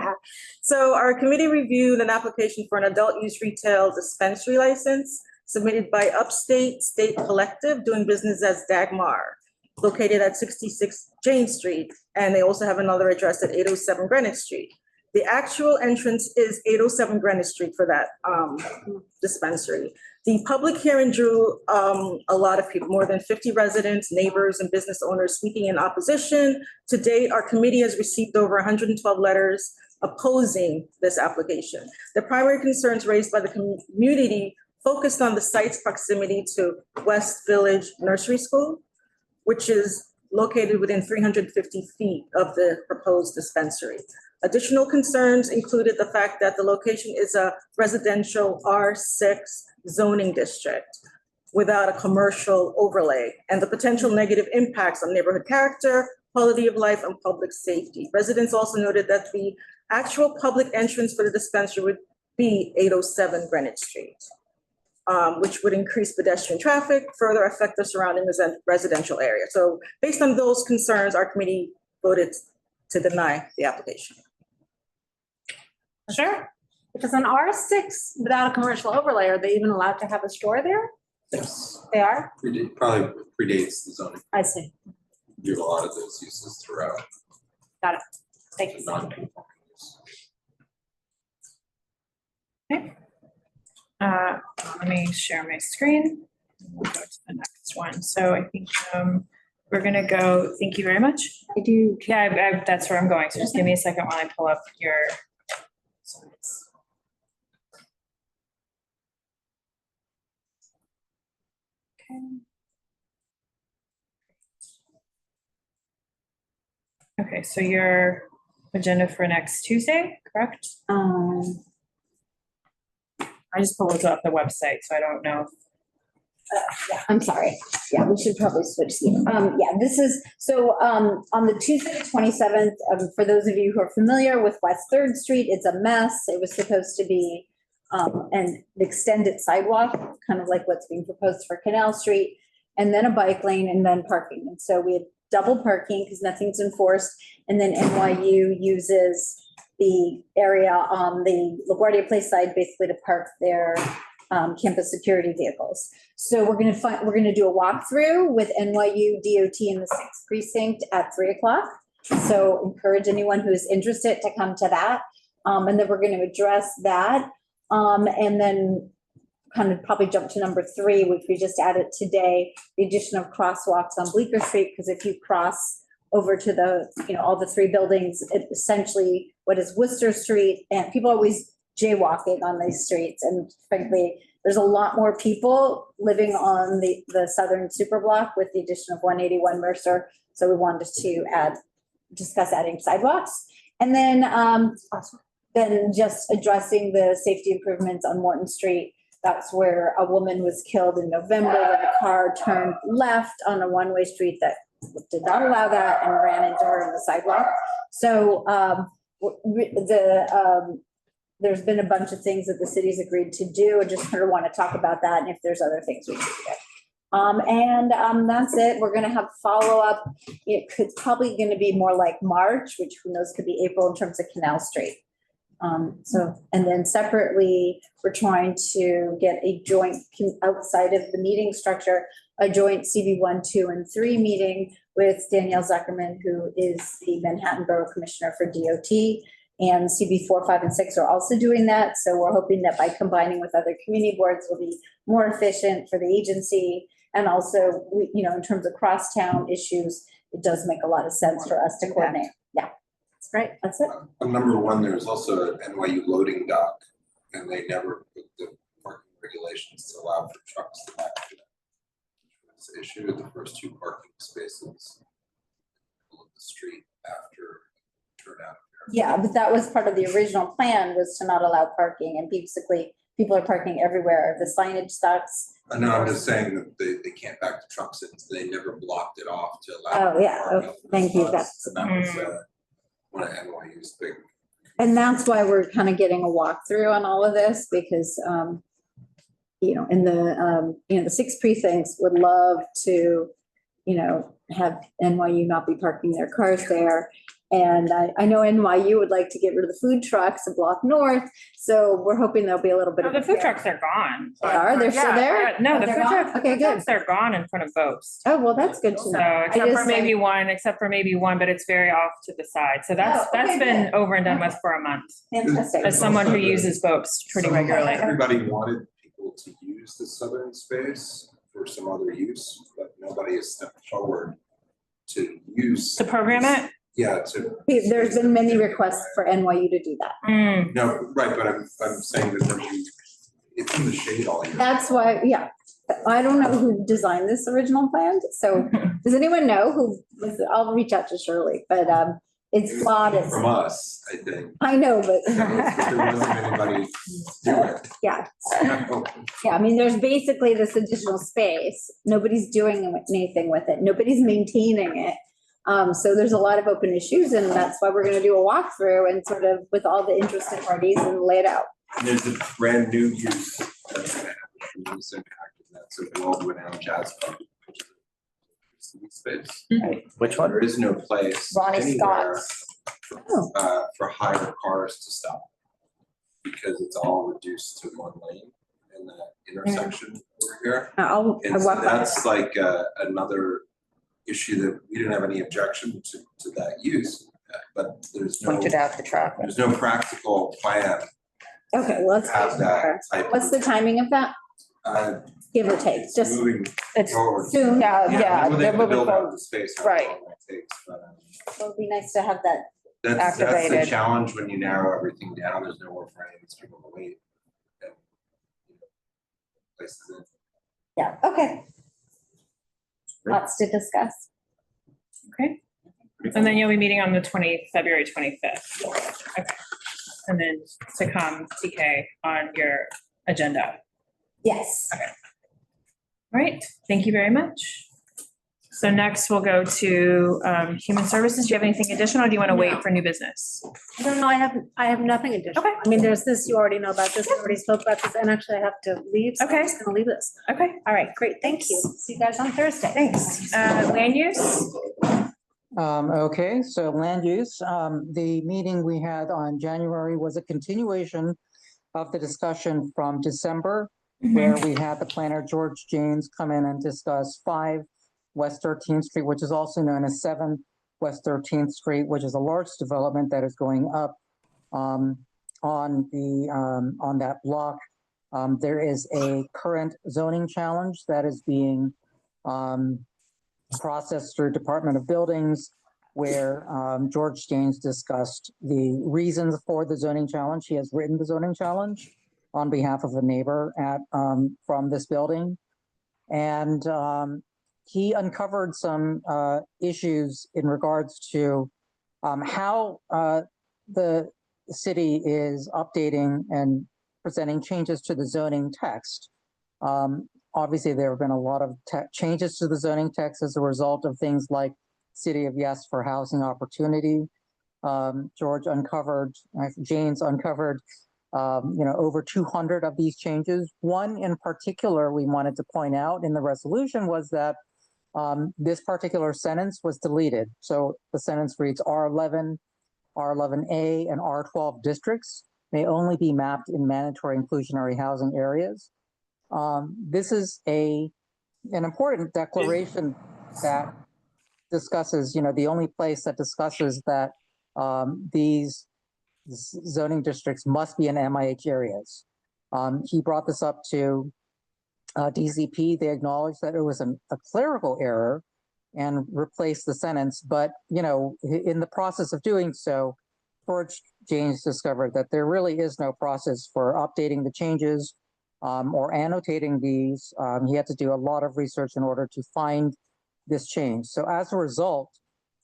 So our committee reviewed an application for an adult use retail dispensary license submitted by Upstate State Collective, doing business as Dagmar, located at 66 Jane Street. And they also have another address at 807 Greenwich Street. The actual entrance is 807 Greenwich Street for that dispensary. The public hearing drew a lot of people, more than 50 residents, neighbors, and business owners speaking in opposition. To date, our committee has received over 112 letters opposing this application. The primary concerns raised by the community focused on the site's proximity to West Village Nursery School, which is located within 350 feet of the proposed dispensary. Additional concerns included the fact that the location is a residential R6 zoning district without a commercial overlay, and the potential negative impacts on neighborhood character, quality of life, and public safety. Residents also noted that the actual public entrance for the dispensary would be 807 Greenwich Street, which would increase pedestrian traffic, further affect the surrounding residential area. So based on those concerns, our committee voted to deny the application. Sure. Because on R6, without a commercial overlay, are they even allowed to have a store there? Yes, They are? probably predates the zoning. I see. Do a lot of those uses throughout. Got it. Thank you. Non-conforming use. Let me share my screen. We'll go to the next one. So I think we're gonna go, thank you very much. I do. Yeah, that's where I'm going. So just give me a second while I pull up your slides. Okay, so your agenda for next Tuesday, correct? I just pulled it off the website, so I don't know. Yeah, I'm sorry. Yeah, we should probably switch. Yeah, this is, so on the Tuesday, the 27th, for those of you who are familiar with West 3rd Street, it's a mess. It was supposed to be an extended sidewalk, kind of like what's being proposed for Canal Street, and then a bike lane and then parking. And so we had double parking because nothing's enforced. And then NYU uses the area on the LaGuardia Place side basically to park their campus security vehicles. So we're gonna do a walkthrough with NYU DOT in the 6th precinct at 3:00. So encourage anyone who's interested to come to that. And then we're gonna address that. And then kind of probably jump to number 3, which we just added today, the addition of crosswalks on Bleecker Street, because if you cross over to the, all the 3 buildings, it essentially what is Worcester Street, and people are always jaywalking on these streets. And frankly, there's a lot more people living on the southern superblock with the addition of 181 Mercer. So we wanted to discuss adding sidewalks. And then just addressing the safety improvements on Morton Street. That's where a woman was killed in November when a car turned left on a one-way street that did not allow that and ran into her in the sidewalk. So there's been a bunch of things that the city's agreed to do. I just kind of want to talk about that and if there's other things we can do. That's it. We're going to have follow-up. It's probably going to be more like March, which who knows could be April in terms of Canal Street. So, and then separately, we're trying to get a joint, outside of the meeting structure, a joint CB 1, 2, and 3 meeting with Danielle Zuckerman, who is the Manhattan Borough Commissioner for DOT. And CB 4, 5, and 6 are also doing that. So we're hoping that by combining with other community boards, we'll be more efficient for the agency. And also, we, you know, in terms of crosstown issues, it does make a lot of sense for us to coordinate. Yeah, that's great. That's it. On number one, there's also an NYU loading dock, and they never put the parking regulations to allow for trucks to back to that. Which was issued the first 2 parking spaces on the street after turnout. Yeah, but that was part of the original plan, was to not allow parking, and basically people are parking everywhere. The signage sucks. No, I'm just saying that they can't back the trucks in, so they never blocked it off to allow. Oh, yeah. parking. Oh, thank you. So that was one of NYU's big. And that's why we're kind of getting a walkthrough on all of this, because, you know, in the 6 precincts would love to, you know, have NYU not be parking their cars there. And I know NYU would like to get rid of the food trucks a block north, so we're hoping there'll be a little bit Oh, of. the food trucks are gone. They are? They're still Yeah, there? No, Oh, the they're food gone? trucks, Okay, good. they're gone in front of Boast. Oh, well, that's good to So know. except for maybe one, but it's very off to the side. So that's Oh, okay, been good. over and done with for a month. Fantastic. As someone who uses Boast pretty regularly. Everybody wanted people to use the southern space for some other use, but nobody has stepped forward to use. To program it? Yeah, There's been many requests for NYU to do that. No, right, but I'm saying that it's in the shade all year. That's why, yeah. I don't know who designed this original plan, so does anyone know who was, I'll reach out to Shirley, but it's flawed. From us, I think. I know, but. There wasn't anybody do it. Yeah. Yeah, I mean, there's basically this additional space. Nobody's doing anything with it. Nobody's maintaining it. So there's a lot of open issues, and that's why we're gonna do a walkthrough and sort of with all the interested parties and lay it out. And there's a brand new use that's gonna have a tremendous impact in that, so Wildwood and Jazz Club. Space. Which one? There is no place Ronnie anywhere Oh. for higher cars to stop. Because it's all reduced to 1 lane in that intersection over here. I And so walk by. that's like another issue that we didn't have any objection to that use, but there's no, Pointed out the traffic. there's no practical plan Okay, well, to have that type. what's the timing of that? Give or take, It's just moving It's forward. soon. Yeah, Well, yeah, they they're have to moving build out forward. the space, how Right. long that takes, but It would be nice to have that. that's the Activated. challenge when you narrow everything down, there's nowhere for any of these people to wait. And, you know, places in. Yeah, okay. Lots to discuss. Okay. And then you'll be meeting on the February 25th. Okay. And then to come, TK, on your agenda. Yes. All right, thank you very much. So next we'll go to Human Services. Do you have anything additional, or do you want to wait for new business? No, I have nothing additional. Okay. I mean, there's this, you already know about this, I already spoke about this, and actually I have to leave, so Okay. I'm just gonna leave this. Okay, All right, great, thank you. See you guys on Thursday. thanks. Land use? Okay, so land use, the meeting we had on January was a continuation of the discussion from December, where we had the planner George Janes come in and discuss 5 West 13th Street, which is also known as 7 West 13th Street, which is a large development that is going up on that block. There is a current zoning challenge that is being processed through Department of Buildings, where George Janes discussed the reasons for the zoning challenge. He has written the zoning challenge on behalf of a neighbor from this building. And he uncovered some issues in regards to how the city is updating and presenting changes to the zoning text. Obviously, there have been a lot of changes to the zoning text as a result of things like City of Yes for Housing Opportunity. James uncovered over 200 of these changes. One in particular we wanted to point out in the resolution was that this particular sentence was deleted. So the sentence reads, R11 R11A, and R12 districts may only be mapped in mandatory inclusionary housing areas. This is an important declaration that discusses, the only place that discusses that these zoning districts must be in MIH areas. He brought this up to DCP. They acknowledged that it was a clerical error and replaced the sentence, but in the process of doing so, George James discovered that there really is no process for updating the changes or annotating these. He had to do a lot of research in order to find this change. So as a result,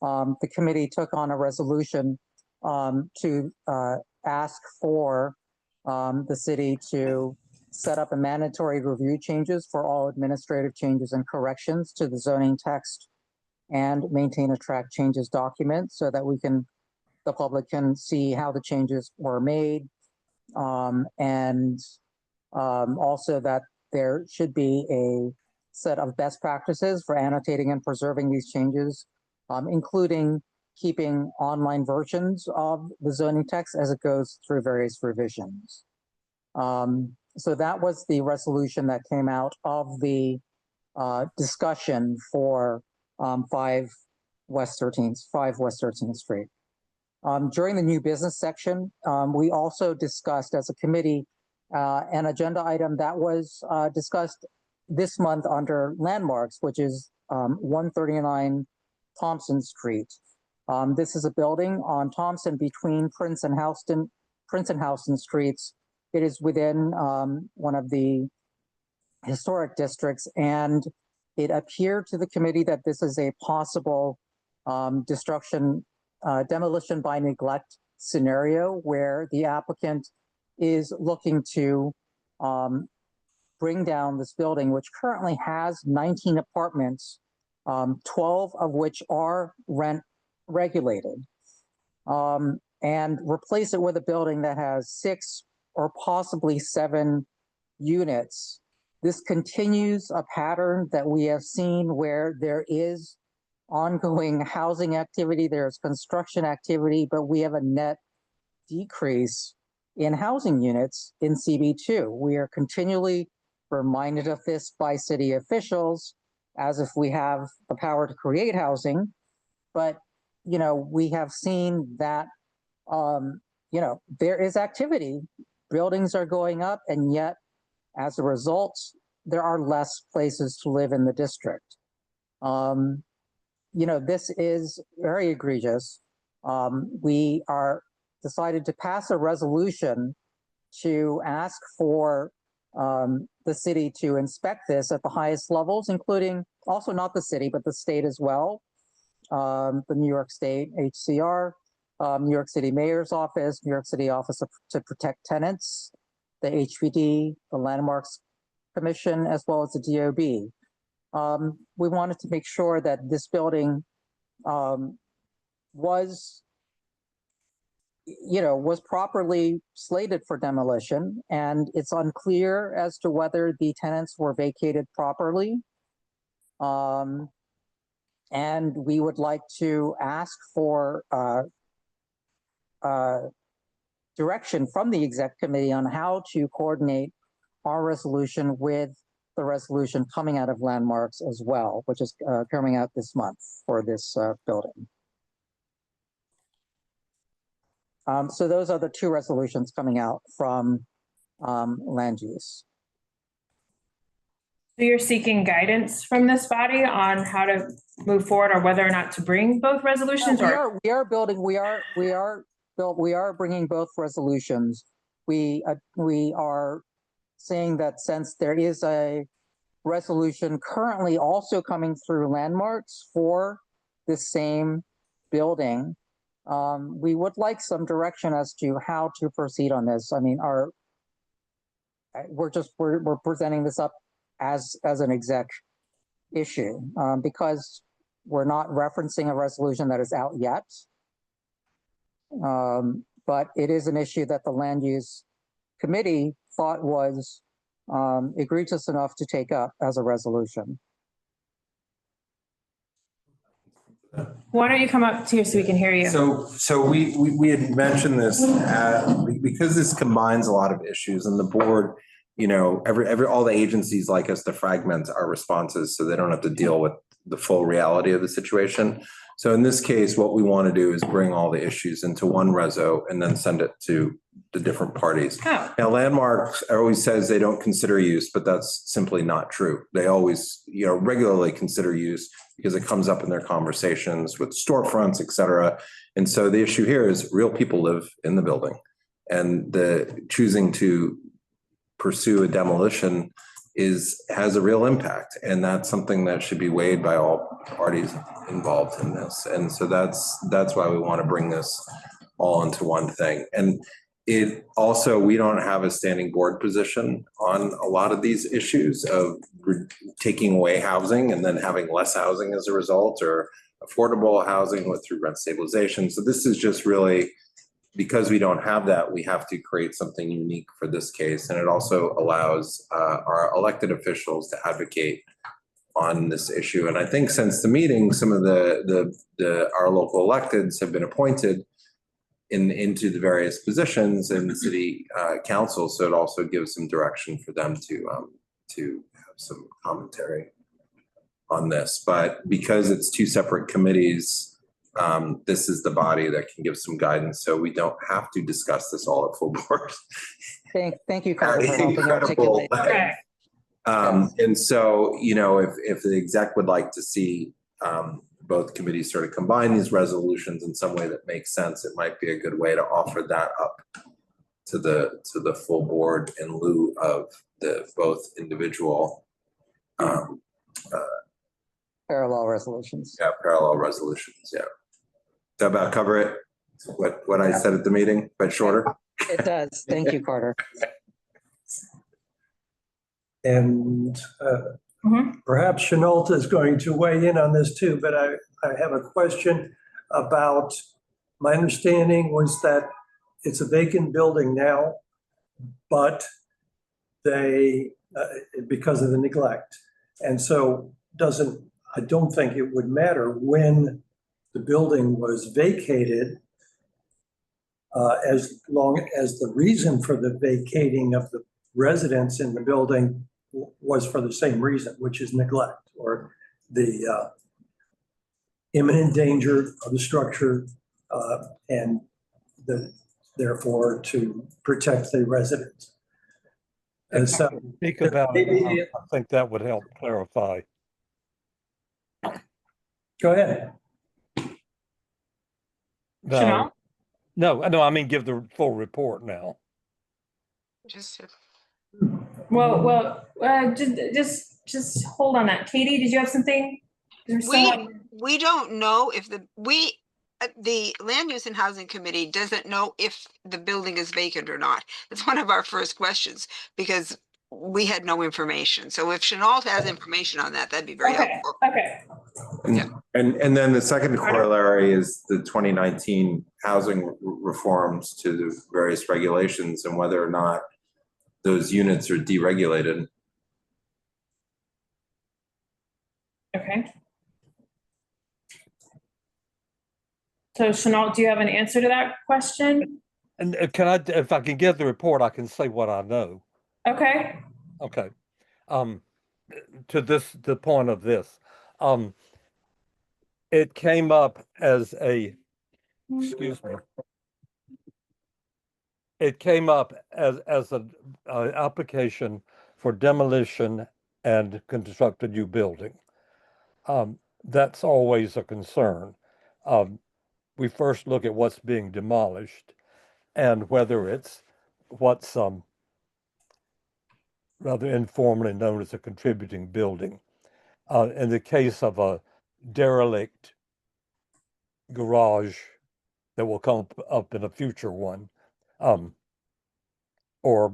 the committee took on a resolution to ask for the city to set up a mandatory review changes for all administrative changes and corrections to the zoning text and maintain a track changes document so that the public can see how the changes were made. And also that there should be a set of best practices for annotating and preserving these changes, including keeping online versions of the zoning text as it goes through various revisions. So that was the resolution that came out of the discussion for 5 West 13th Street. During the new business section, we also discussed as a committee an agenda item that was discussed this month under landmarks, which is 139 Thompson Street. This is a building on Thompson between Prince and Houston Streets. It is within one of the historic districts, and it appeared to the committee that this is a possible demolition by neglect scenario where the applicant is looking to bring down this building, which currently has 19 apartments, 12 of which are rent regulated, and replace it with a building that has 6 or possibly 7 units. This continues a pattern that we have seen where there is ongoing housing activity, there's construction activity, but we have a net decrease in housing units in CB2. We are continually reminded of this by city officials as if we have the power to create housing. But, we have seen that, there is activity. Buildings are going up, and yet, as a result, there are less places to live in the district. This is very egregious. We are decided to pass a resolution to ask for the city to inspect this at the highest levels, including also not the city, but the state as well. The New York State HCR, New York City Mayor's Office, New York City Office to Protect Tenants, the HPD, the Landmarks Commission, as well as the DOB. We wanted to make sure that this building was properly slated for demolition, and it's unclear as to whether the tenants were vacated properly. And we would like to ask for direction from the exec committee on how to coordinate our resolution with the resolution coming out of landmarks as well, which is coming out this month for this building. So those are the 2 resolutions coming out from land use. So you're seeking guidance from this body on how to move forward or whether or not to bring both resolutions? We are bringing both resolutions. We are saying that since there is a resolution currently also coming through landmarks for the same building, we would like some direction as to how to proceed on this. I mean, we're presenting this up as an exec issue because we're not referencing a resolution that is out yet. But it is an issue that the land use committee thought was egregious enough to take up as a resolution. Why don't you come up here so we can hear you? So we had mentioned this, because this combines a lot of issues and the board, you know, all the agencies like us to fragment our responses so they don't have to deal with the full reality of the situation. So in this case, what we want to do is bring all the issues into one reso and then send it to the different parties. Oh, Now, Landmark always says they don't consider use, but that's simply not true. They always, you know, regularly consider use because it comes up in their conversations with storefronts, et cetera. And so the issue here is real people live in the building, and the choosing to pursue a demolition has a real impact. And that's something that should be weighed by all parties involved in this. And so that's why we want to bring this all into one thing. And it also, we don't have a standing board position on a lot of these issues of taking away housing and then having less housing as a result, or affordable housing through rent stabilization. So this is just really, because we don't have that, we have to create something unique for this case. And it also allows our elected officials to advocate on this issue. And I think since the meeting, some of our local electeds have been appointed into the various positions in the city council. So it also gives some direction for them to have some commentary on this. But because it's two separate committees, this is the body that can give some guidance. So we don't have to discuss this all at full board. Thank you, Carter, for helping Incredible. articulate. And so, you know, if the exec would like to see both committees sort of combine these resolutions in some way that makes sense, it might be a good way to offer that up to the full board in lieu of the both individual Parallel resolutions. yeah, parallel resolutions. Yeah. Does that about cover it? What I said at the meeting, but shorter? It does. Thank you, Carter. And perhaps Chenault is going to weigh in on this too, but I have a question about, my understanding was that it's a vacant building now, but they, because of the neglect. And so I don't think it would matter when the building was vacated, as long as the reason for the vacating of the residents in the building was for the same reason, which is neglect, or the imminent danger of the structure, and therefore to protect the residents. And so Speak about it. I think that would help clarify. go ahead. Chanel? No, I mean, give the full report now. Well, just hold on that. Katie, did you have something? We don't know if the Land Use and Housing Committee doesn't know if the building is vacant or not. That's one of our first questions, because we had no information. So if Chenault has information on that, that'd be very helpful. Okay. Yeah. And then the second corollary is the 2019 housing reforms to the various regulations and whether or not those units are deregulated. Okay. So Chenault, do you have an answer to that question? And if I can get the report, I can say what I know. Okay. Okay. To the point of this, it came up as excuse me. It came up as an application for demolition and construct a new building. That's always a concern. We first look at what's being demolished and whether it's what's rather informally known as a contributing building. In the case of a derelict garage that will come up in a future one, or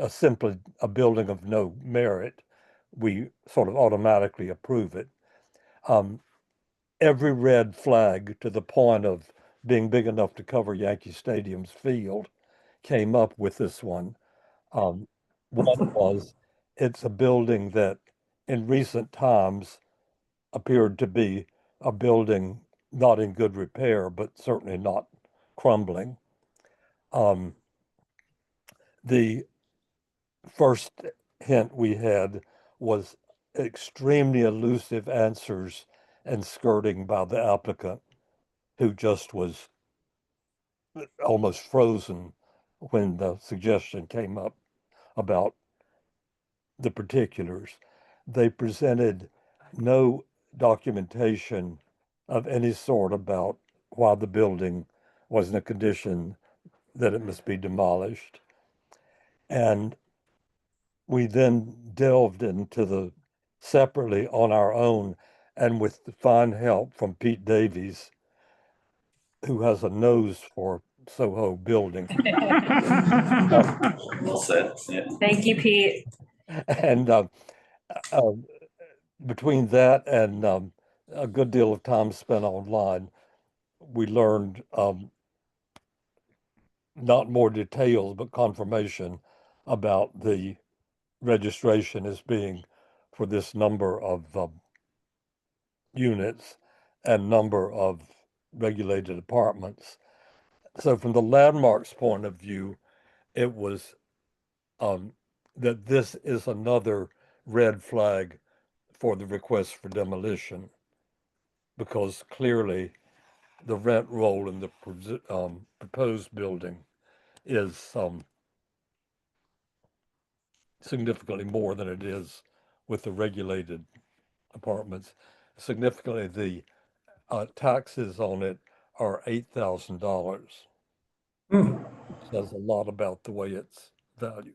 simply a building of no merit, we sort of automatically approve it. Every red flag to the point of being big enough to cover Yankee Stadium's field came up with this one. One was, it's a building that in recent times appeared to be a building not in good repair, but certainly not crumbling. The first hint we had was extremely elusive answers and skirting by the applicant, who just was almost frozen when the suggestion came up about the particulars. They presented no documentation of any sort about why the building was in a condition that it must be demolished. And we then delved into the separately on our own and with the fine help from Pete Davies, who has a nose for Soho building. Well said, yeah. Thank you, Pete. And between that and a good deal of time spent online, we learned not more details, but confirmation about the registration as being for this number of units and number of regulated apartments. So from the landmarks point of view, it was that this is another red flag for the request for demolition, because clearly the rent roll in the proposed building is significantly more than it is with the regulated apartments. Significantly, the taxes on it are $8,000. Says a lot about the way it's valued.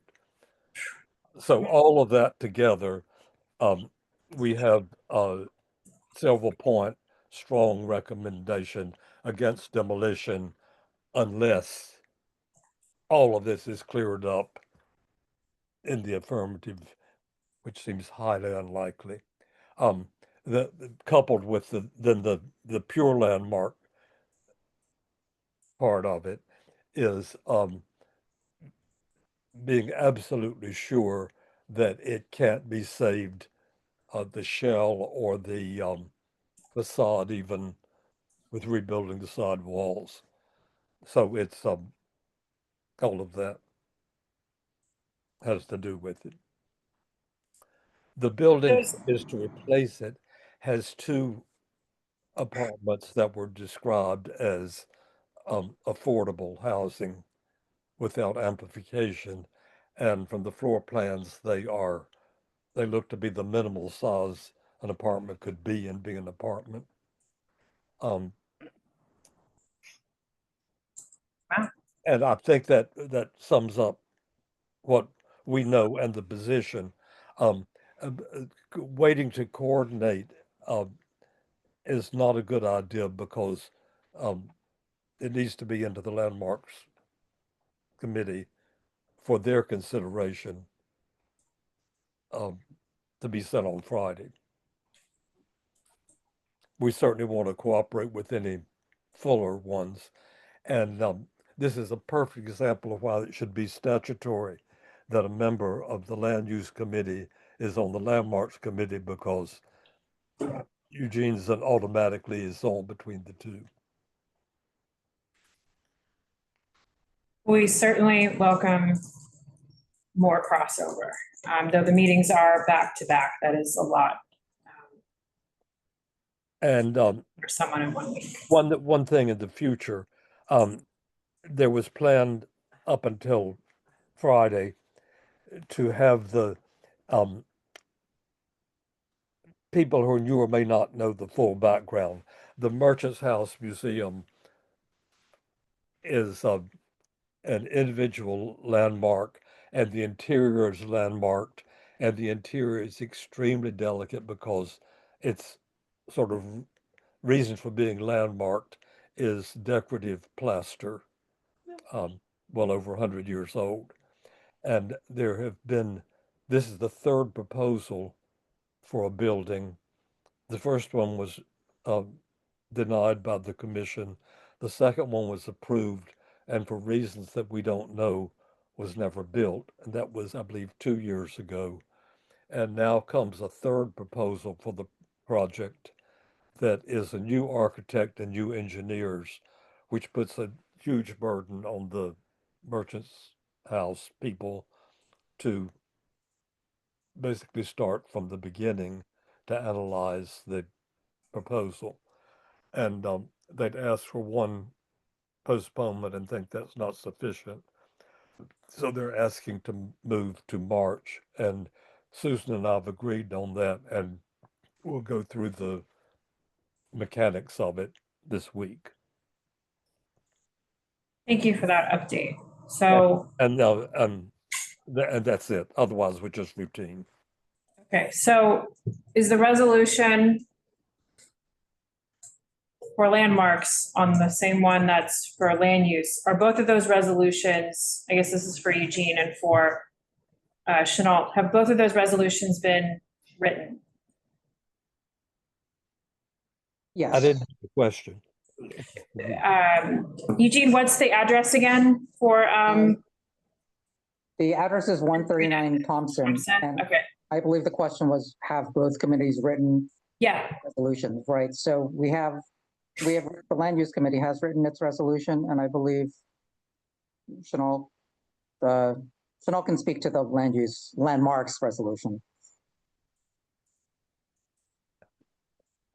So all of that together, we have a several point strong recommendation against demolition unless all of this is cleared up in the affirmative, which seems highly unlikely. Coupled with the pure landmark part of it is being absolutely sure that it can't be saved, the shell or the facade, even with rebuilding the side walls. So it's all of that has to do with it. The building is to replace it, has two apartments that were described as affordable housing without amplification. And from the floor plans, they look to be the minimal size an apartment could be and be an apartment. And I think that sums up what we know and the position. Waiting to coordinate is not a good idea because it needs to be into the landmarks committee for their consideration to be sent on Friday. We certainly want to cooperate with any fuller ones. And this is a perfect example of why it should be statutory that a member of the land use committee is on the landmarks committee, because Eugene's an automatic liaison between the two. We certainly welcome more crossover, though the meetings are back to back. That is a lot. And for someone in 1 week. One thing in the future, there was planned up until Friday to have the people who knew or may not know the full background. The Merchants House Museum is an individual landmark, and the interior is landmarked, and the interior is extremely delicate because its sort of reason for being landmarked is decorative plaster, well over 100 years old. And there have been, this is the third proposal for a building. The first one was denied by the commission. The second one was approved, and for reasons that we don't know, was never built. And that was, I believe, 2 years ago. And now comes a third proposal for the project. that is a new architect and new engineers, which puts a huge burden on the merchants house people to basically start from the beginning to analyze the proposal. And they'd ask for one postponement and think that's not sufficient. So they're asking to move to March, and Susan and I have agreed on that, and we'll go through the mechanics of it this week. Thank you for that update. So, And that's it. Otherwise, we're just routine. okay, so is the resolution for landmarks on the same one that's for land use? Are both of those resolutions, I guess this is for Eugene and for Chenault, have both of those resolutions been written? Yes. I didn't have a question. Eugene, what's the address again for The address is 139 Thompson. And okay. I believe the question was, have both committees written Yeah. resolutions, right? So we have, the land use committee has written its resolution, and I believe Chenault can speak to the landmarks resolution.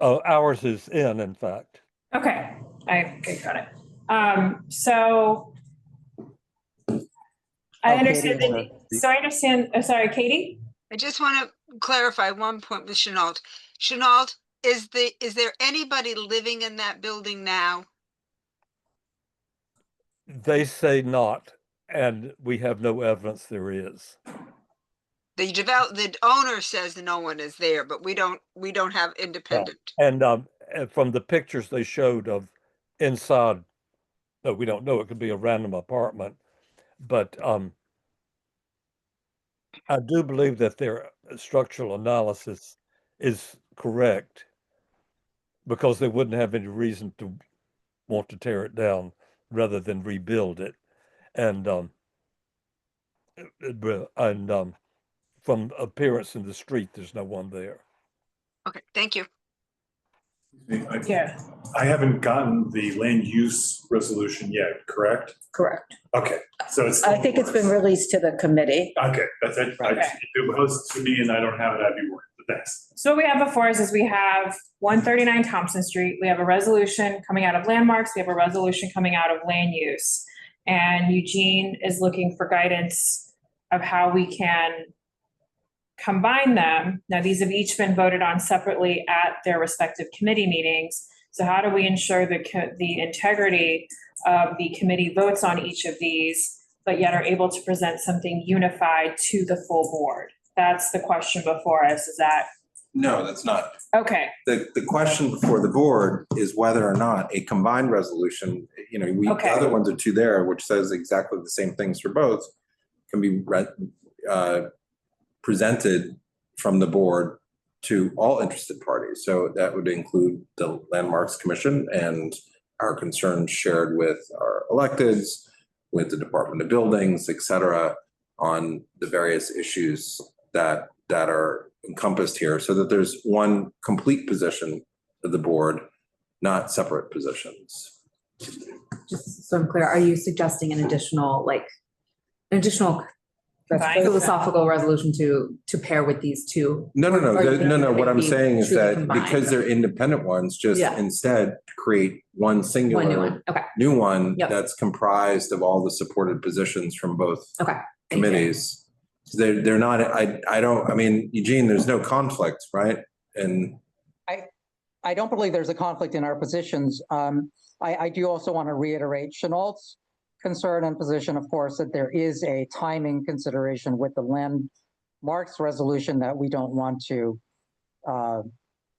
Oh, ours is in fact. Okay, okay, got it. So I understand, so I understand, sorry, Katie? I just want to clarify one point with Chenault. Chenault, is there anybody living in that building now? They say not, and we have no evidence there is. The owner says no one is there, but we don't have independent. And from the pictures they showed of inside, no, we don't know, it could be a random apartment, but I do believe that their structural analysis is correct, because they wouldn't have any reason to want to tear it down rather than rebuild it. And from appearance in the street, there's no one there. Okay, thank you. Yeah. I haven't gotten the land use resolution yet, correct? Correct. Okay, so it's. I think it's been released to the committee. Okay, that's it. Okay. If it was to me and I don't have it, I'd be worried, but thanks. So what we have before us is we have 139 Thompson Street, we have a resolution coming out of landmarks, we have a resolution coming out of land use. And Eugene is looking for guidance of how we can combine them. Now, these have each been voted on separately at their respective committee meetings. So how do we ensure the integrity of the committee votes on each of these, but yet are able to present something unified to the full board? That's the question before us, is that? No, that's not. Okay. The question before the board is whether or not a combined resolution, the other ones are two there, which says exactly the same things for both, can be presented from the board to all interested parties. So that would include the Landmarks Commission and our concerns shared with our electeds, with the Department of Buildings, et cetera, on the various issues that are encompassed here, so that there's one complete position of the board, not separate positions. Just so I'm clear, are you suggesting an additional philosophical resolution to pair with these two? No. What I'm saying is that combined? because they're independent ones, just instead create one singular One new one. Okay. new one Yep. that's comprised of all the supported positions from both Okay. committees. They're not, Eugene, there's no conflict, right? And I don't believe there's a conflict in our positions. I do also want to reiterate Chenault's concern and position, of course, that there is a timing consideration with the landmarks resolution that we don't want to.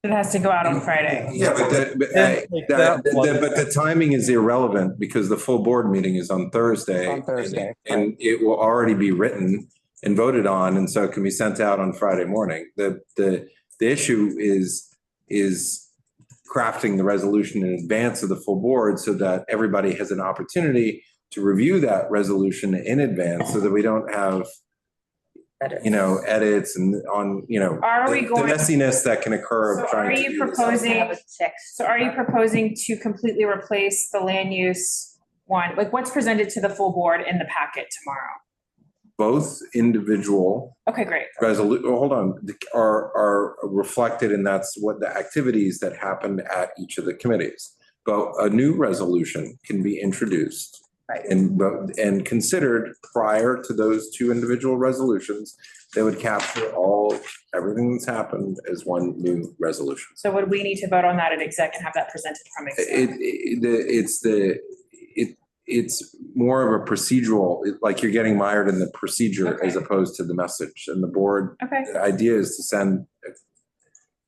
It has to go out on Friday. Yeah, but the timing is irrelevant because the full board meeting is on Thursday. On Thursday. And it will already be written and voted on, and so it can be sent out on Friday morning. The issue is crafting the resolution in advance of the full board so that everybody has an opportunity to review that resolution in advance, so that we don't have edits and on, Are we the going- messiness that can occur So of trying are to you do this. proposing to completely replace the land use one? Like what's presented to the full board in the packet tomorrow? Both individual Okay, great. hold on, are reflected, and that's what the activities that happened at each of the committees. But a new resolution can be introduced and considered prior to those two individual resolutions. They would capture everything that's happened as one new resolution. So would we need to vote on that at exec and have that presented from exec? It's more of a procedural, like you're getting mired in the procedure as opposed to the message. And the board, the idea is to send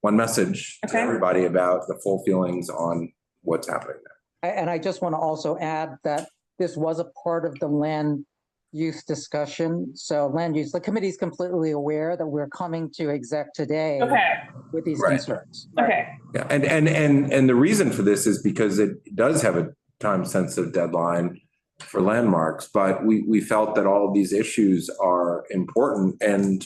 one message to everybody about the full feelings on what's happening there. And I just want to also add that this was a part of the land use discussion. So land use, the committee is completely aware that we're coming to exec today with these concerns. Okay. Yeah, and the reason for this is because it does have a time-sensitive deadline for landmarks, but we felt that all of these issues are important. And,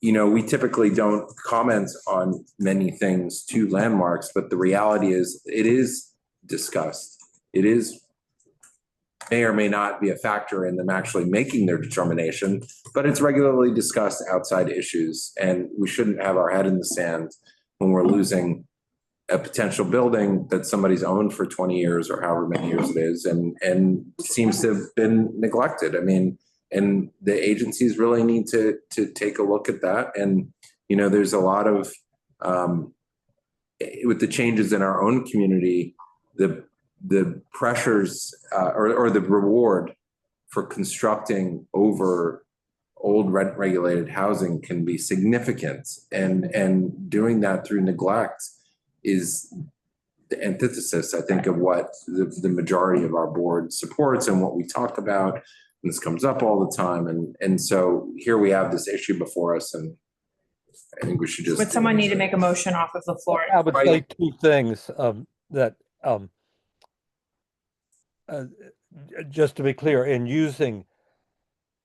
we typically don't comment on many things to landmarks, but the reality is it is discussed. It may or may not be a factor in them actually making their determination, but it's regularly discussed outside issues. And we shouldn't have our head in the sand when we're losing a potential building that somebody's owned for 20 years or however many years it is, and seems to have been neglected. I mean, and the agencies really need to take a look at that. And, there's a lot of, with the changes in our own community, the pressures or the reward for constructing over old rent regulated housing can be significant. And doing that through neglect is the antithesis, I think, of what the majority of our board supports and what we talk about. And this comes up all the time. And so here we have this issue before us, and I think we should just. Would someone need to make a motion off of the floor? I would say two things that just to be clear, in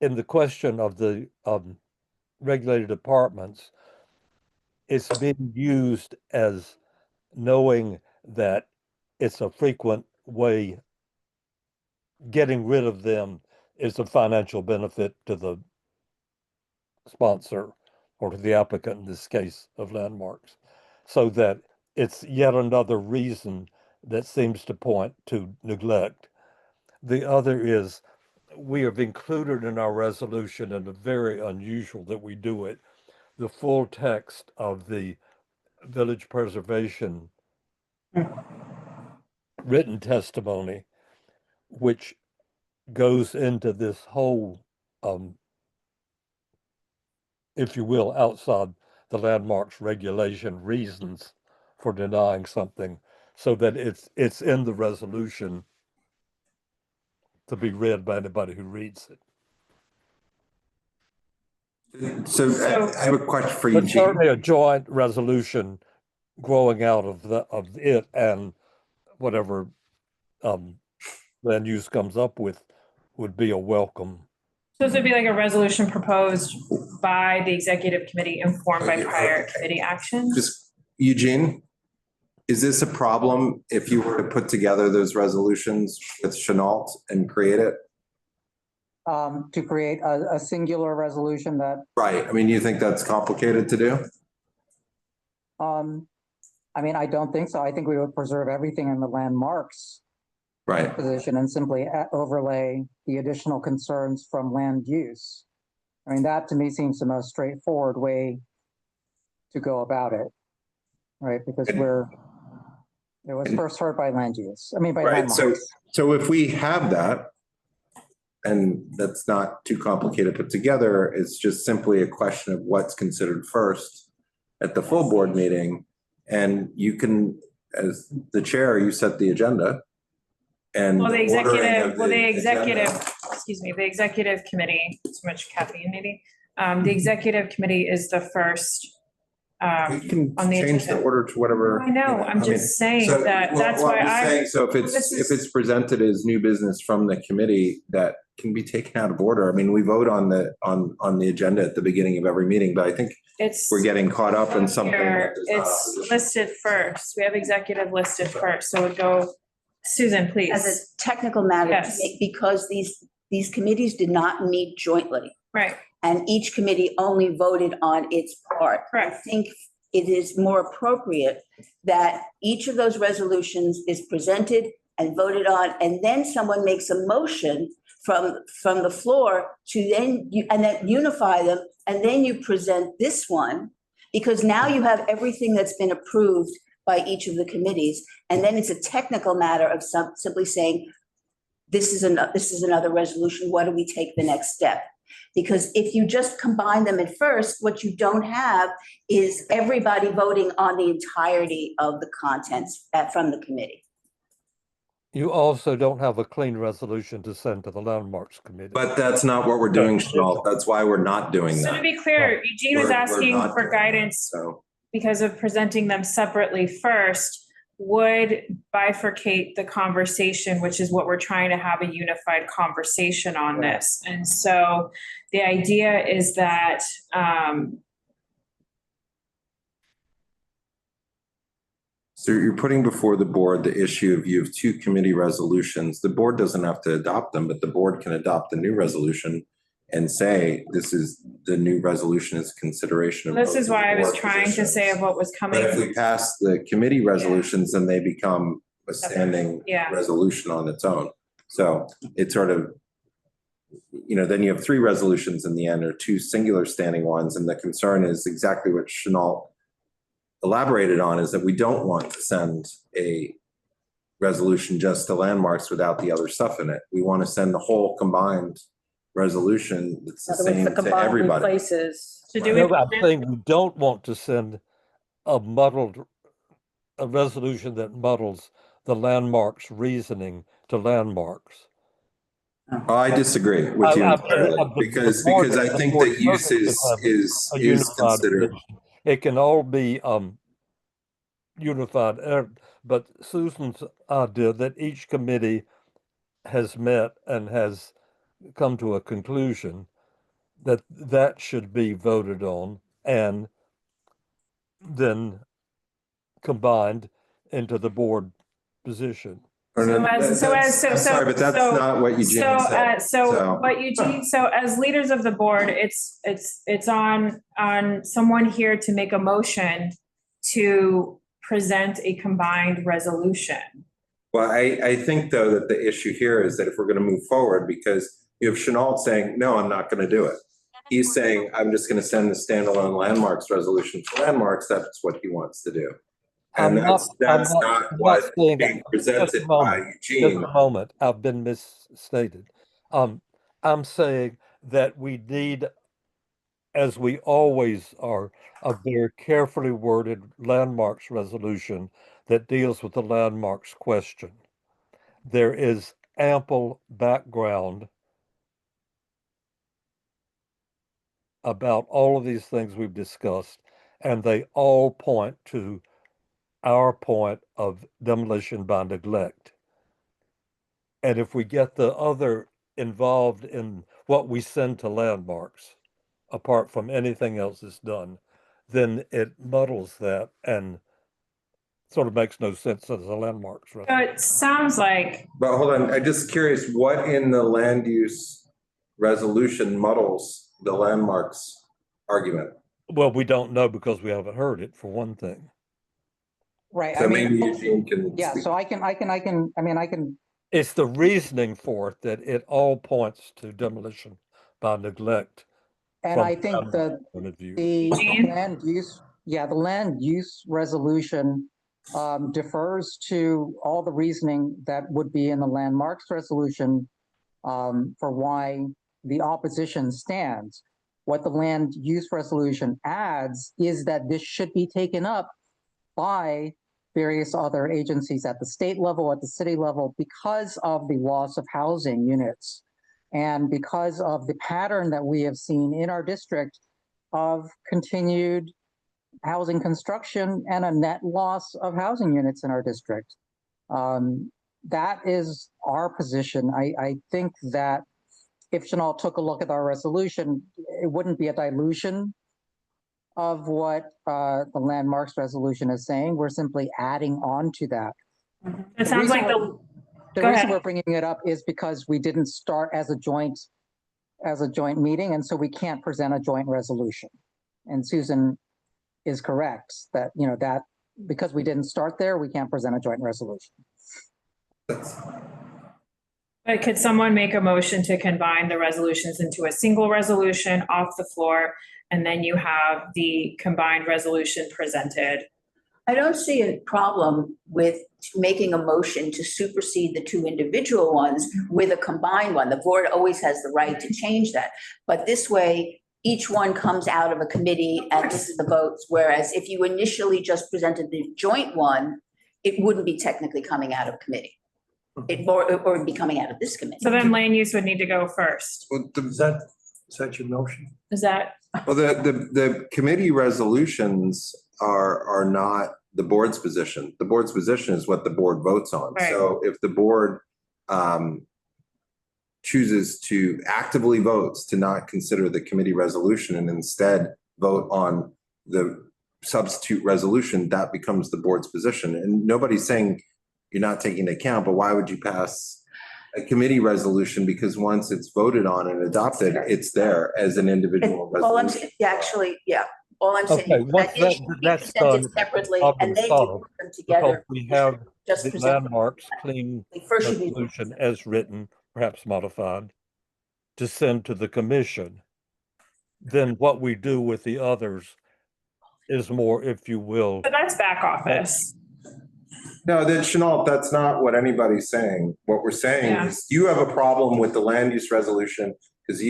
the question of the regulated apartments, it's being used as knowing that it's a frequent way. Getting rid of them is a financial benefit to the sponsor or to the applicant, in this case of landmarks, so that it's yet another reason that seems to point to neglect. The other is we have included in our resolution, and it's very unusual that we do it, the full text of the village preservation written testimony, which goes into this whole, if you will, outside the landmarks regulation reasons for denying something, so that it's in the resolution to be read by anybody who reads it. So I have a question for you, But certainly a joint resolution growing out of it and whatever land use comes up with would be a welcome. So this would be like a resolution proposed by the executive committee informed by prior committee actions? Just, Eugene, is this a problem if you were to put together those resolutions with Chenault and create it? To create a singular resolution that. Right. I mean, you think that's complicated to do? I mean, I don't think so. I think we would preserve everything in the landmarks position and simply overlay the additional concerns from land use. I mean, that to me seems the most straightforward way to go about it, right? Because it was first heard by land use. I mean, by landmarks. So if we have that, and that's not too complicated to put together, it's just simply a question of what's considered first at the full board meeting. And you can, as the chair, you set the agenda. And the executive committee, too much caffeine maybe. The executive committee is the first We can on the change the agenda. order to whatever. I know, I'm I mean, just saying so, that, well, that's well, why I'm just I. saying, so if this if is- it's presented as new business from the committee, that can be taken out of order. I mean, we vote on the agenda at the beginning of every meeting, but I think It's. we're getting caught up in something Here, that is not it's opposition. listed first. We have executive listed first, so it go, Susan, As a please. technical matter, Yes. because these committees did not meet jointly. Right, And each committee only voted on its part. Correct. I think it is more appropriate that each of those resolutions is presented and voted on, and then someone makes a motion from the floor to then, and then unify them, and then you present this one, because now you have everything that's been approved by each of the committees, and then it's a technical matter of simply saying, this is another resolution, what do we take the next step? Because if you just combine them at first, what you don't have is everybody voting on the entirety of the contents from the committee. You also don't have a clean resolution to send to the landmarks committee. But that's not what we're doing, Chenault. That's why we're not doing so to that. be clear, Eugene was We're asking not for doing that, guidance So, because of presenting them separately first, would bifurcate the conversation, which is what we're trying to have a unified conversation on this. And so the idea is that, so you're putting before the board the issue of you have two committee resolutions. The board doesn't have to adopt them, but the board can adopt the new resolution and say, this is the new resolution is consideration. of this both is of why the I was board trying to positions. say of what was coming. But if we pass the committee resolutions, then they become a standing Yeah. resolution on its own. So it's sort of, then you have three resolutions in the end, or two singular standing ones. And the concern is exactly what Chenault elaborated on, is that we don't want to send a resolution just to landmarks without the other stuff in it. We want to send the whole combined resolution that's the same to everybody. Places. So do No, we, I'm saying we don't want to send a resolution that muddles the landmarks reasoning to landmarks. I disagree with you entirely, because I think that use is considered. It can all be unified, but Susan's idea that each committee has met and has come to a conclusion that should be voted on and then combined into the board position. I'm sorry, but that's not what Eugene said. So what Eugene, so as leaders of the board, it's on someone here to make a motion to present a combined resolution. Well, I think though that the issue here is that if we're going to move forward, because you have Chenault saying, no, I'm not going to do it. He's saying, I'm just going to send the standalone landmarks resolution to landmarks. That's what he wants to do. And that's not what's being presented by Eugene. Just a moment, I've been misstated. I'm saying that we need, as we always are, a very carefully worded landmarks resolution that deals with the landmarks question. There is ample background about all of these things we've discussed, and they all point to our point of demolition by neglect. And if we get the other involved in what we send to landmarks, apart from anything else that's done, then it muddles that and sort of makes no sense as a landmarks. So it sounds like. But hold on, I'm just curious, what in the land use resolution muddles the landmarks argument? Well, we don't know because we haven't heard it, for one thing. Right. So maybe Eugene can. Yeah, so I can. It's the reasoning for it that it all points to demolition by neglect. And I think that the land use resolution defers to all the reasoning that would be in the landmarks resolution for why the opposition stands. What the land use resolution adds is that this should be taken up by various other agencies at the state level, at the city level, because of the loss of housing units and because of the pattern that we have seen in our district of continued housing construction and a net loss of housing units in our district. That is our position. I think that if Chanel took a look at our resolution, it wouldn't be a dilution of what the landmarks resolution is saying. We're simply adding on to that. It sounds like the The Go reason ahead. we're bringing it up is because we didn't start as a joint meeting, and so we can't present a joint resolution. And Susan is correct that, that because we didn't start there, we can't present a joint resolution. But could someone make a motion to combine the resolutions into a single resolution off the floor? And then you have the combined resolution presented. I don't see a problem with making a motion to supersede the two individual ones with a combined one. The board always has the right to change that. But this way, each one comes out of a committee and this is the votes. Whereas if you initially just presented the joint one, it wouldn't be technically coming out of committee. Or it would be coming out of this committee. So then land use would need to go first. Is that your motion? Is that? Well, the committee resolutions are not the board's position. The board's position is what the board votes on. Right. So if the board chooses to actively votes to not consider the committee resolution and instead vote on the substitute resolution, that becomes the board's position. And nobody's saying you're not taking into account, but why would you pass a committee resolution? Because once it's voted on and adopted, it's there as an individual All I'm resolution. saying, actually, yeah, all I'm saying. Okay, once that it should be that's presented done, separately, problem and then you solved, put them because together. we have Just the present them. landmarks clean First should be- resolution as written, perhaps modified, to send to the commission. Then what we do with the others is more, if you will. But that's back office. No, then Chanel, that's not what anybody's saying. What we're saying Yeah. is you have a problem with the land use resolution because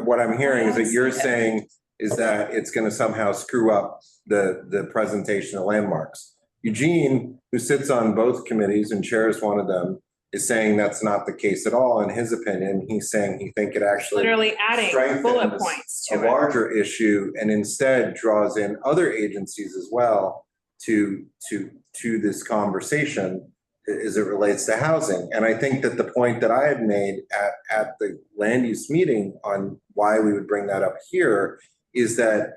what I'm hearing is that you're saying is that it's going to somehow screw up the presentation of landmarks. Eugene, who sits on both committees and chairs one of them, is saying that's not the case at all. In his opinion, he's saying he think it actually Literally adding bullet strengthens points a to it. larger issue and instead draws in other agencies as well to this conversation as it relates to housing. And I think that the point that I had made at the land use meeting on why we would bring that up here is that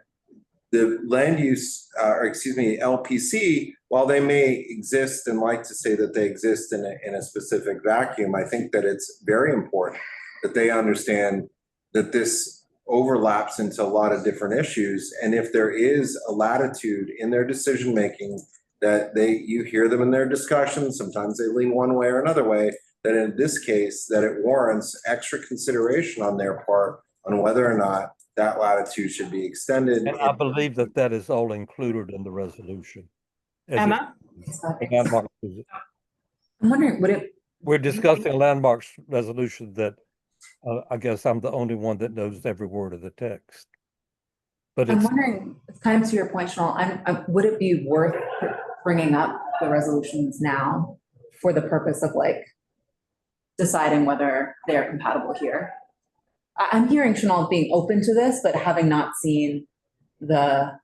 the land use, LPC, while they may exist and like to say that they exist in a specific vacuum, I think that it's very important that they understand that this overlaps into a lot of different issues. And if there is a latitude in their decision-making that you hear them in their discussions, sometimes they lean one way or another way, that in this case, that it warrants extra consideration on their part on whether or not that latitude should be extended. And I believe that that is all included in the resolution. As Emma? it- landmarks is- I'm wondering, would it, We're discussing a landmarks resolution that I guess I'm the only one that knows every word of the text. But I'm it's, wondering, kind of to your point, Chanel, would it be worth bringing up the resolutions now for the purpose of like deciding whether they're compatible here? I'm hearing Chanel being open to this, but having not seen the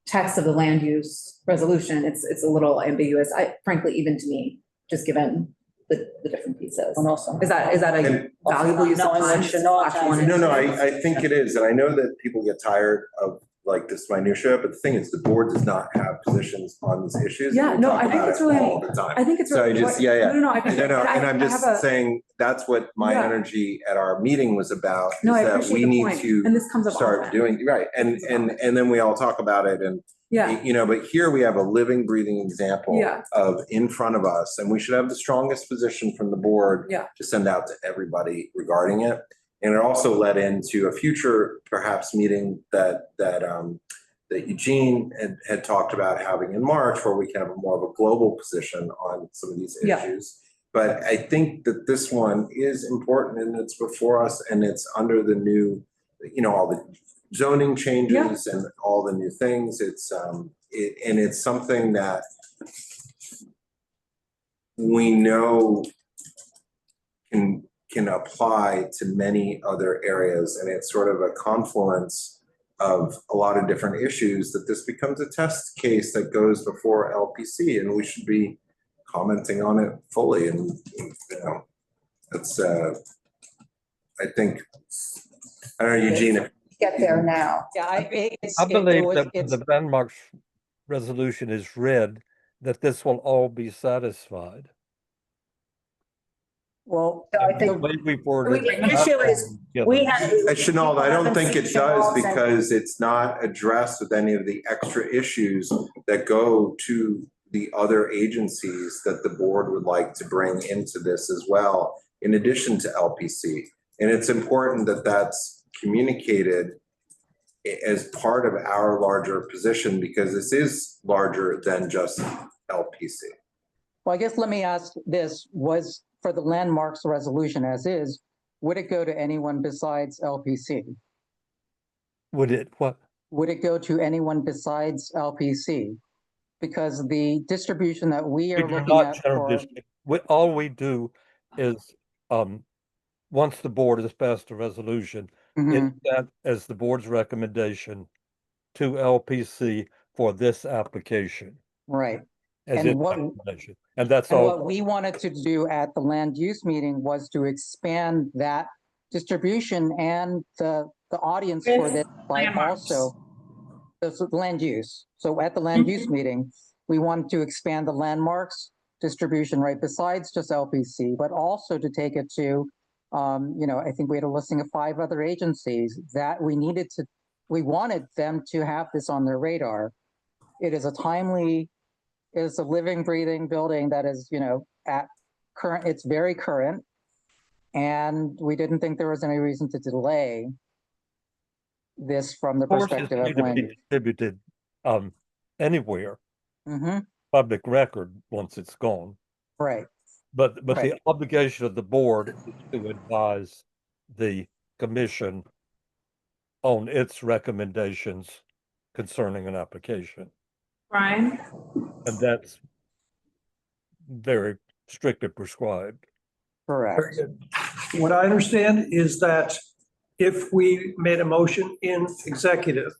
text of the land use resolution, it's a little ambiguous. Frankly, even to me, just given the different pieces. And also. Is that a valuable use of time? No, I think it is. And I know that people get tired of like this minutia, but the thing is, the board does not have positions on these issues. Yeah, We no, talk I think about it's it really, all the time. I think it's So I really. just, yeah. No, I And I'm I have a- just saying, that's what my Yeah. energy at our meeting was about, is No, I that appreciate we the need point. to And this comes up start often. doing, right, and then we all talk about it and, Yeah. you know, but here we have a living, breathing example Yeah. of in front of us, and we should have the strongest position from the board Yeah. to send out to everybody regarding it. And it also led into a future perhaps meeting that Eugene had talked about having in March, where we can have more of a global position on some of these Yeah. issues. But I think that this one is important and it's before us and it's under the new, you know, all the zoning changes and all the new things. It's and it's something that we know can apply to many other areas, and it's sort of a confluence of a lot of different issues, that this becomes a test case that goes before LPC, and we should be commenting on it fully. And, you know, that's, I think, I don't know, Eugene, if Get there now. Yeah, I believe that when the landmarks resolution is read, that this will all be satisfied. Well, So I And think the way we've worded the it, issue is, we have. Chenault, I don't think it does Chenault said- because it's not addressed with any of the extra issues that go to the other agencies that the board would like to bring into this as well, in addition to LPC. And it's important that that's communicated as part of our larger position, because this is larger than just LPC. Well, I guess let me ask this, was for the landmarks resolution as is, would it go to anyone besides LPC? would it, what? Would it go to anyone besides LPC? Because the distribution that we We are do looking not at general for, district. All we do is, once the board has passed a resolution, it's Mhm, sent as the board's recommendation to LPC for this application. right. As And its what- recommendation. And that's And all. what we wanted to do at the land use meeting was to expand that distribution and the audience for With this by landmarks. also the land use. So at the land use meeting, we wanted to expand the landmarks distribution right besides just LPC, but also to take it to, I think we had a listing of 5 other agencies that we wanted them to have this on their radar. It is a living, breathing building that is, at current, it's very current. And we didn't think there was any reason to delay this from the Of course, it's perspective going of to land be use. distributed anywhere, Mm-hmm, public record once it's gone. right. But the Right. obligation of the board is to advise the commission on its recommendations concerning an application. Brian? And that's very strictly prescribed. Correct. Very good. What I understand is that if we made a motion in executive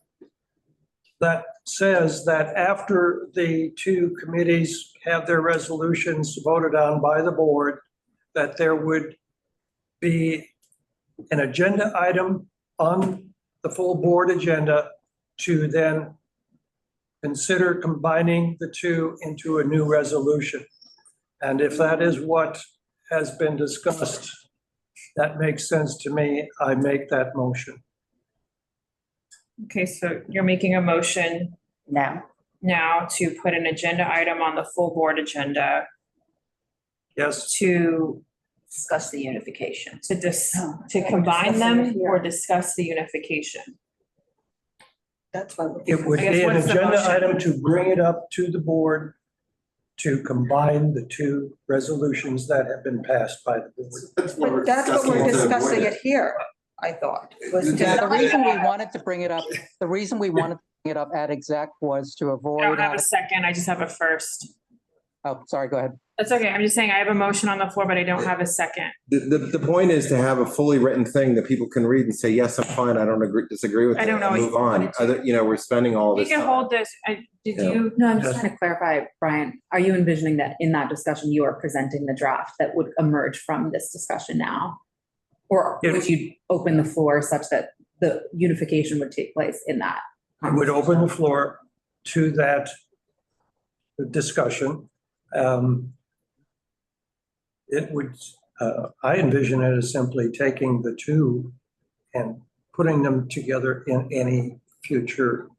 that says that after the 2 committees have their resolutions voted on by the board, that there would be an agenda item on the full board agenda to then consider combining the 2 into a new resolution. And if that is what has been discussed, that makes sense to me. I make that motion. Okay, so you're making a motion now to put an agenda item on the full board agenda Yes, to Discuss the unification. to combine them or discuss the unification. That's why. it would I guess be an what's the agenda motion? item to bring it up to the board to combine the 2 resolutions that have been passed by the board. But that's what we're discussing it here, I thought. Yeah, the reason we wanted to bring it up at exec was to I avoid don't have a having, second, I just have a first. oh, sorry, go ahead. That's okay, I'm just saying I have a motion on the floor, but I don't have a second. The point is to have a fully written thing that people can read and say, yes, I'm fine, I don't disagree with I it, don't know and what move on. We're spending all We this can time. hold this, did Yeah. you? No, I'm just Yes. trying to clarify, Brian, are you envisioning that in that discussion, you are presenting the draft that would emerge from this discussion now? Or would you open the floor such that the unification would take place in that? I would open the floor to that discussion. It would, I envision it as simply taking the 2 and putting them together in any future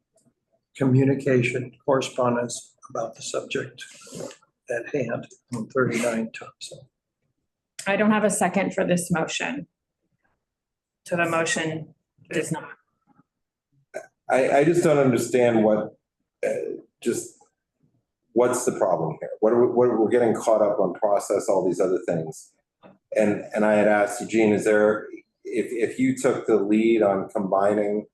communication, correspondence about the subject at hand on 39 Thompson. I don't have a second for this motion. So the motion does not. I just don't understand what's the problem here? We're getting caught up on process, all these other things. And I had asked Eugene, if you took the lead on combining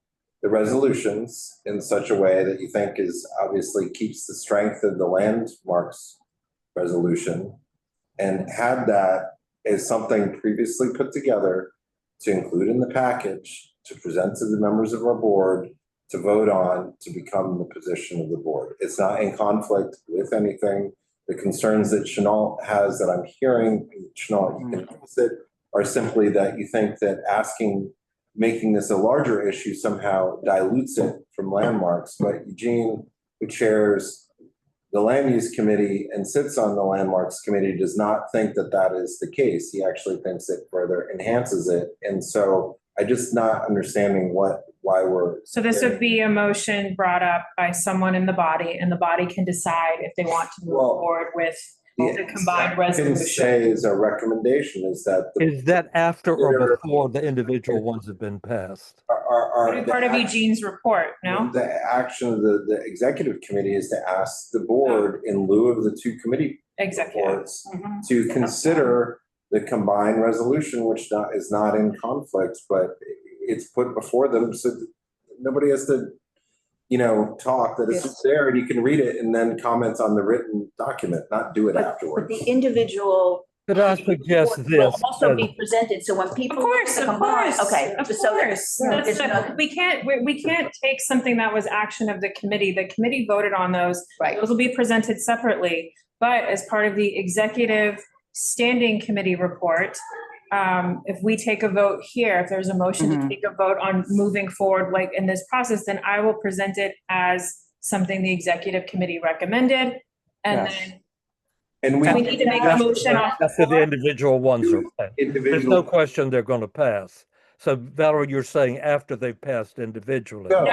the resolutions in such a way that you think is obviously keeps the strength of the landmarks resolution and had that as something previously put together to include in the package to present to the members of our board to vote on to become the position of the board. It's not in conflict with anything. The concerns that Chenault has that I'm hearing, Chenault, you can address it, are simply that you think that making this a larger issue somehow dilutes it from landmarks. But Eugene, who chairs the land use committee and sits on the landmarks committee, does not think that that is the case. He actually thinks it further enhances it. And so I just not understanding why we're. So this would be a motion brought up by someone in the body, and the body can decide if they want to move forward with the combined resolution. Say is a recommendation is that. Is that after or before the individual ones have been passed? Would be part of Eugene's report, no? The action of the executive committee is to ask the board in lieu of the two committee reports to consider the combined resolution, which is not in conflict, but it's put before them so that nobody has to, talk, that it's there and you can read it and then comment on the written document, not do it afterwards. But the individual. Could I suggest this? Will also be presented, so when people. Of course. Okay. Of so course. We can't take something that was action of the committee. The committee voted on those. Right. Those will be presented separately, but as part of the executive standing committee report, if we take a vote here, if there's a motion to take a vote on moving forward, like in this process, then I will present it as something the executive committee recommended. And then we need to make a motion off the After the floor. individual ones are passed. There's no question they're going to pass. So Valerie, you're saying after they've passed individually. No.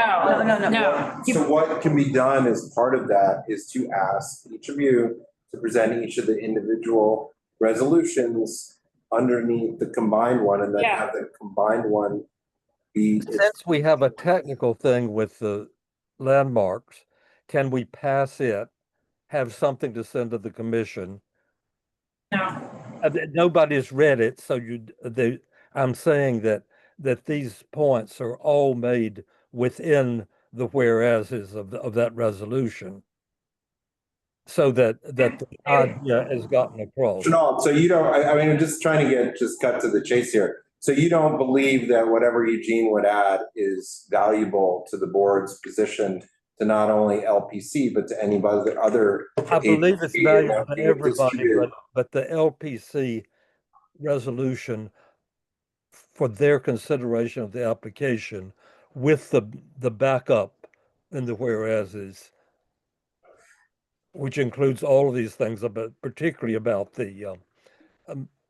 So what can be done as part of that is to ask each of you to present each of the individual resolutions underneath the combined one, and then have the combined one be. Since we have a technical thing with the landmarks, can we pass it, have something to send to the commission? No. Nobody's read it, so I'm saying that these points are all made within the whereases of that resolution, so that the idea has gotten across. So you don't, I mean, I'm just trying to cut to the chase here. So you don't believe that whatever Eugene would add is valuable to the board's position to not only LPC, but to anybody other. I believe it's valuable to everybody, but the LPC resolution for their consideration of the application with the backup in the whereases, which includes all of these things, particularly about the.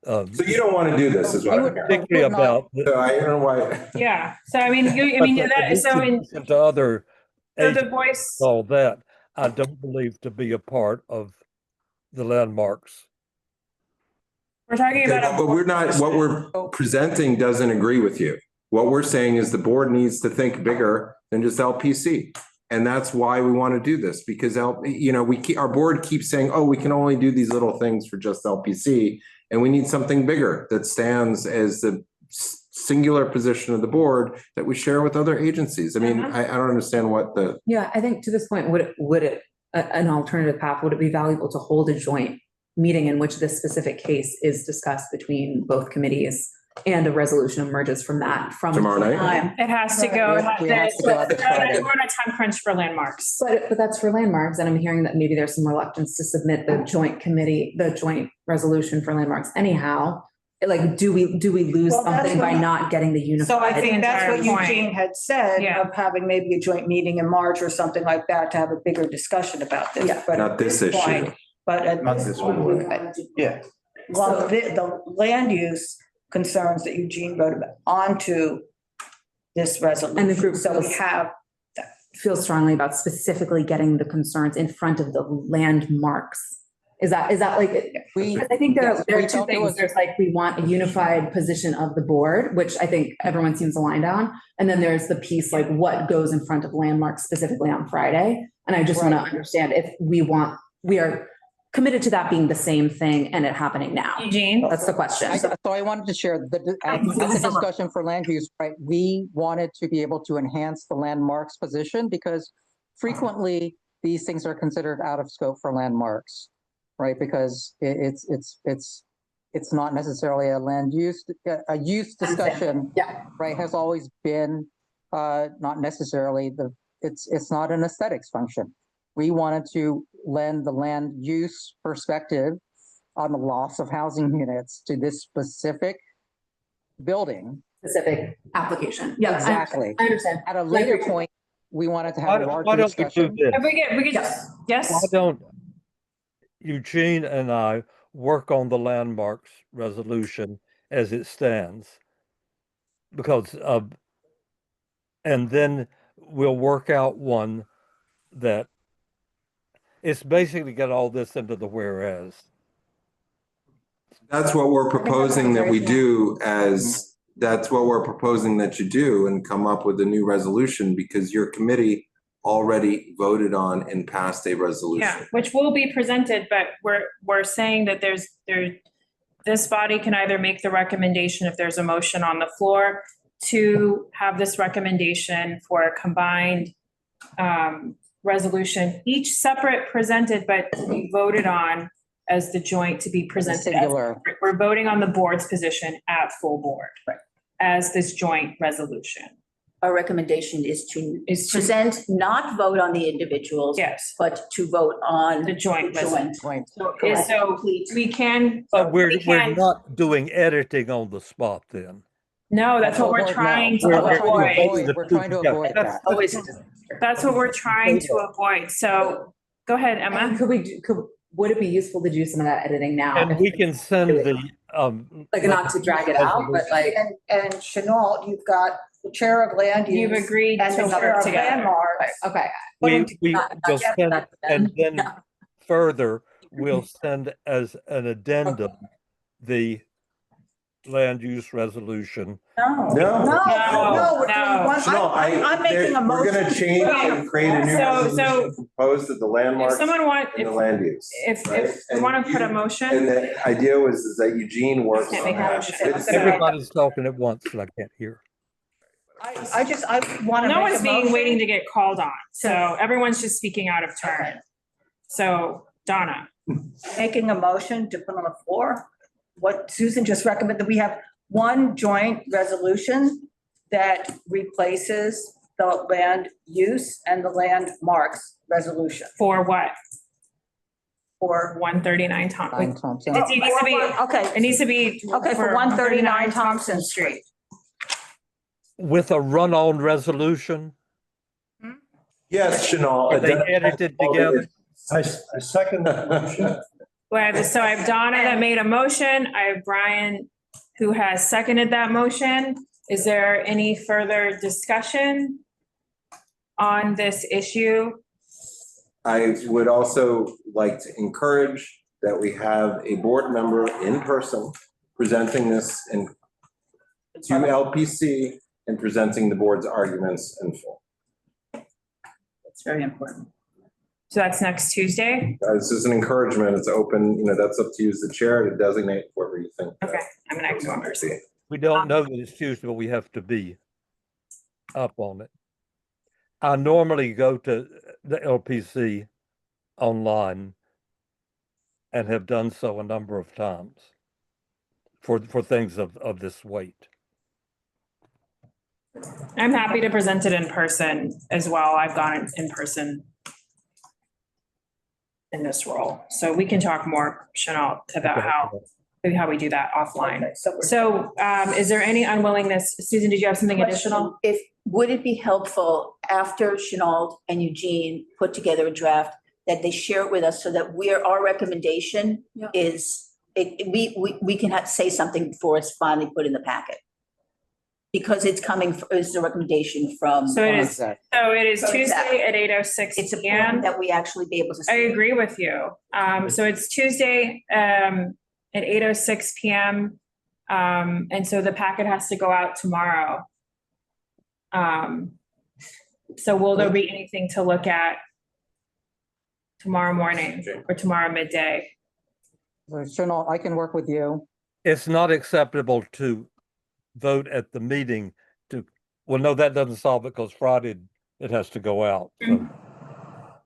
So you don't want to do this, is what I'm hearing. Particularly about. So I don't know why. Yeah. So I mean, to other. So the voice. All that I don't believe to be a part of the landmarks. We're talking about. But we're not. What we're presenting doesn't agree with you. What we're saying is the board needs to think bigger than just LPC. And that's why we want to do this, because our board keeps saying, oh, we can only do these little things for just LPC. And we need something bigger that stands as the singular position of the board that we share with other agencies. I mean, I don't understand what the. Yeah, I think to this point, would it an alternative path, would it be valuable to hold a joint meeting in which this specific case is discussed between both committees and a resolution emerges from that tomorrow night? It has to go. We're on a time crunch for landmarks. But that's for landmarks, and I'm hearing that maybe there's some reluctance to submit the joint resolution for landmarks anyhow. Like, do we lose something by not getting the unified? So I think that's what point. Eugene had said, of having maybe a joint meeting in March or something like that to have a bigger discussion about this. Yeah. But Not at this this issue. point, but at Not this this point, one. Yeah. Well, the land use concerns that Eugene wrote about onto this resolution. And the group So we have feel strongly about specifically getting the concerns in front of the landmarks. Is that like, I think there are two things. There's like, we want a unified position of the board, which I think everyone seems aligned on. And then there's the piece, like what goes in front of landmarks specifically on Friday. And I just want to understand if we are committed to that being the same thing and it happening now. Eugene? That's the question. So I wanted to share the discussion for land use, right? We wanted to be able to enhance the landmarks position because frequently these things are considered out of scope for landmarks, right? Because it's not necessarily a land use, a use discussion, right? Has always been not necessarily it's not an aesthetics function. We wanted to lend the land use perspective on the loss of housing units to this specific building. Specific application. Yeah, Exactly. I understand. At a later point, we wanted to have a Why larger don't we do discussion. this? If we could, Yes. Why yes, don't Eugene and I work on the landmarks resolution as it stands? Because and then we'll work out one that it's basically got all this into the whereas. That's what we're proposing that we do that's what we're proposing that you do and come up with a new resolution because your committee already voted on and passed a yeah, resolution. which will be presented, but we're saying that this body can either make the recommendation if there's a motion on the floor to have this recommendation for a combined resolution, each separate presented, but to be voted on as the joint to be presented. Singular. We're voting on the board's position at full board as this joint resolution. Our recommendation is to Is to- present, not vote on the individuals, Yes, but to vote on the joint resolution. Point. Correct. So Complete. we can. But we're can- not doing editing on the spot then. No, that's what we're trying to avoid. We're trying to avoid that. Always. That's what we're trying to avoid. So go ahead, Emma. Would it be useful to do some of that editing now? And we can send the Like not to drag it out, but like. And Chenault, you've got the chair of land use. You've agreed and to the chair work of together. landmarks. Okay. we not will yet, send, but and then Yeah. further, we'll send as an addendum the land use resolution. No, No. no, we're doing No. one, I'm making a We're motion. gonna change and create a new So- resolution composed of the If landmarks someone want, and the land use. if right? we And want to put a you- motion. And the idea is that Eugene works Can't on make a that. motion. It's- Everybody's talking at once and I can't hear. I want to No make one's a being motion. waiting to get called on, so everyone's just speaking out of turn. So Donna, Making a motion to put on the floor. What Susan just recommended, we have one joint resolution that replaces the land use and the landmarks resolution for what? for. 139 Nine Thompson. Thompson. It needs to be, Okay, it needs to be. okay, for 139 Thompson Street. With a run-on resolution, Yes, Chanel. are they edited together? I second that motion. So I have Donna that made a motion. I have Brian who has seconded that motion. Is there any further discussion on this issue? I would also like to encourage that we have a board member in person presenting this in to LPC and presenting the board's arguments in full. It's very important. So that's next Tuesday? This is an encouragement. It's open, that's up to you as the chair to designate whoever you think. Okay, I'm gonna go on. We don't know that it's Tuesday, but we have to be up on it. I normally go to the LPC online and have done so a number of times for things of this weight. I'm happy to present it in person as well. I've gone in person in this role. So we can talk more, Chanel, about how we do that offline. Okay, so we're- So is there any unwillingness? Susan, did you have something additional? Would it be helpful after Chenault and Eugene put together a draft that they share it with us so that our recommendation is, we can say something before it's finally put in the packet? Because it's it's a recommendation from. So it is Tuesday at 8:06 It's PM. important that we actually be able to. I agree with you. So it's Tuesday at 8:06 PM. And so the packet has to go out tomorrow. So will there be anything to look at tomorrow morning or tomorrow midday? Chanel, I can work with you. It's not acceptable to vote at the meeting no, that doesn't solve it because Friday it has to go out. So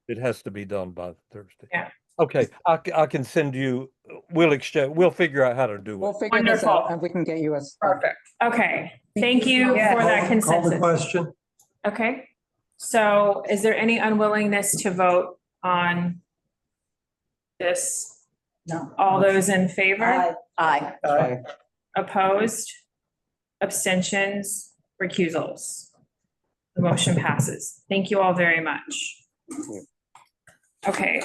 it has to be done by Thursday. Yeah. Okay, I can send you, we'll figure out how to do We'll it. figure this Wonderful. out and we can get you a. Perfect. Okay, thank you Yeah. for that Call the consensus. question. Okay, so is there any unwillingness to vote on this? No. All those in favor? Aye. Opposed? Abstentions? Recusals? The motion passes. Thank you all very much. Okay,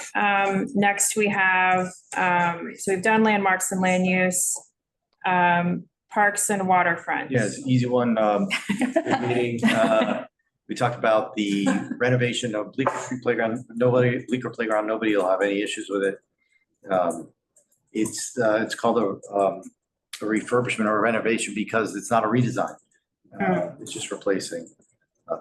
next we have, so we've done landmarks and land use, parks and waterfront. Yeah, it's an easy one. Good meeting. We talked about the renovation of Bleecker Street Playground. Bleecker Playground, nobody will have any issues with it. It's called a refurbishment or a renovation because it's not a redesign. It's just replacing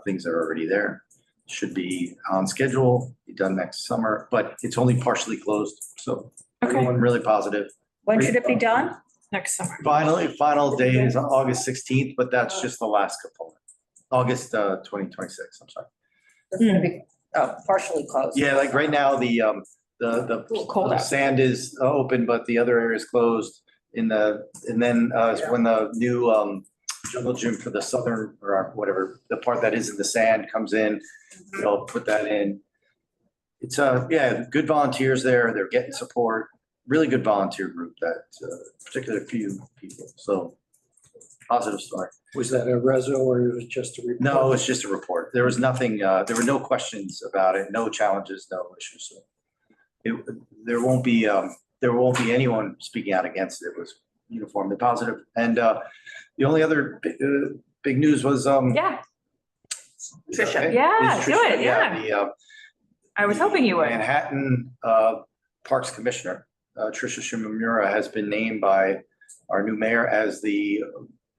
things that are already there. Should be on schedule, be done next summer, but it's only partially closed, so everyone really positive. When should it be done? Next summer. Final day is August 16th, but that's just the last component. August 2026, I'm sorry. It's gonna be, partially closed. Yeah, like right now, the Cold out. sand is open, but the other area is closed and then when the new jungle gym for the southern or whatever, the part that is in the sand comes in, they'll put that in. It's yeah, good volunteers there. They're getting support. Really good volunteer group that particularly few people. So positive story. Was that a reso or it was just a report? No, it's just a report. There was nothing, there were no questions about it, no challenges, no issues. So there won't be anyone speaking out against it. It was uniformly positive. And the only other big news was Yeah. Tricia. Yeah, is do Tricia. it, yeah. The I was hoping you would. Manhattan Parks Commissioner, Tricia Shimomura, has been named by our new mayor as the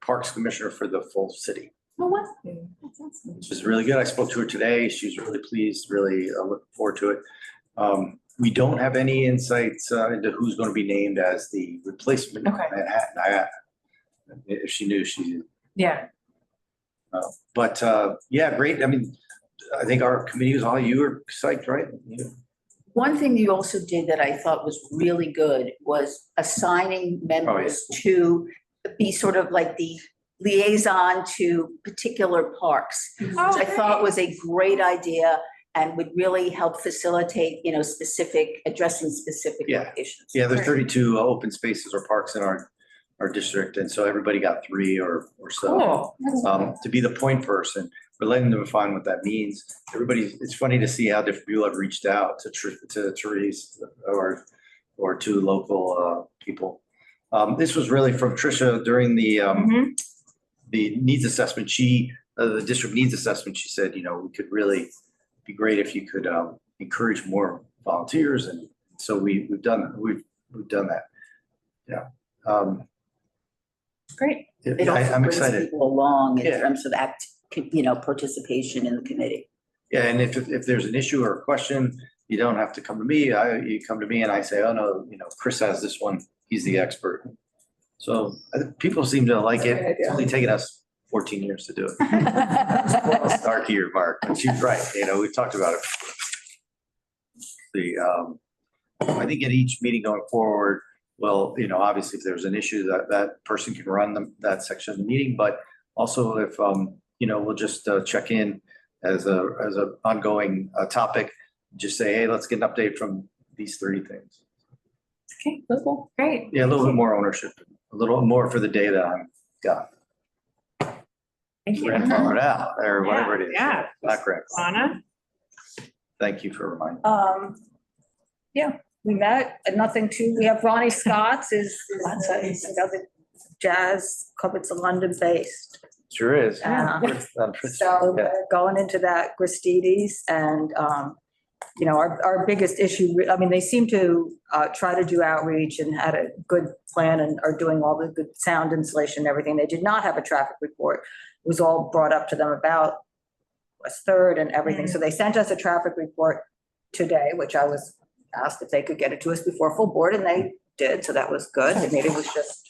Parks Commissioner for the full city, Oh, what? which is really good. I spoke to her today. She's really pleased, really looking forward to it. We don't have any insights into who's going to be named as the replacement of Manhattan. If she knew, she. Yeah. But yeah, great. I mean, I think our committee was all, you were psyched, right? Yeah. One thing you also did that I thought was really good was assigning members to be sort of like the liaison to particular parks, which I thought was a great idea and would really help facilitate, addressing specific locations. Yeah, there's 32 open spaces or parks in our district, and so everybody got 3 or so. Cool. To be the point person, we're letting them define what that means. It's funny to see how different people have reached out to Therese or to local people. This was really from Tricia during the needs assessment. The district needs assessment, she said, we could really be great if you could encourage more volunteers, and so we've done that. Yeah. Great. It also I'm brings excited. people along in terms of participation in the committee. Yeah, and if there's an issue or a question, you don't have to come to me. You come to me and I say, oh no, Chris has this one. He's the expert. So people seem to like it. It's only taken us 14 years to do it. Well, start here, Mark. But she's right. We've talked about it. I think at each meeting going forward, well, obviously if there's an issue that person can run that section of the meeting, but also if, we'll just check in as a ongoing topic, just say, hey, let's get an update from these 3 things. Okay, cool. Great. Yeah, a little bit more ownership, a little more for the data I've got. Thank you. Grandfathered out or whatever it is. Yeah. Not grandfathered. Anna? Thank you for reminding. Yeah, we met, and nothing too, we have Ronnie Scott's is another jazz club. It's a London-based. Sure is. So going into that Gristides and, our biggest issue, they seem to try to do outreach and had a good plan and are doing all the good sound installation and everything. They did not have a traffic report. It was all brought up to them about West Third and everything. So they sent us a traffic report today, which I was asked if they could get it to us before full board, and they did. So that was good. The meeting was just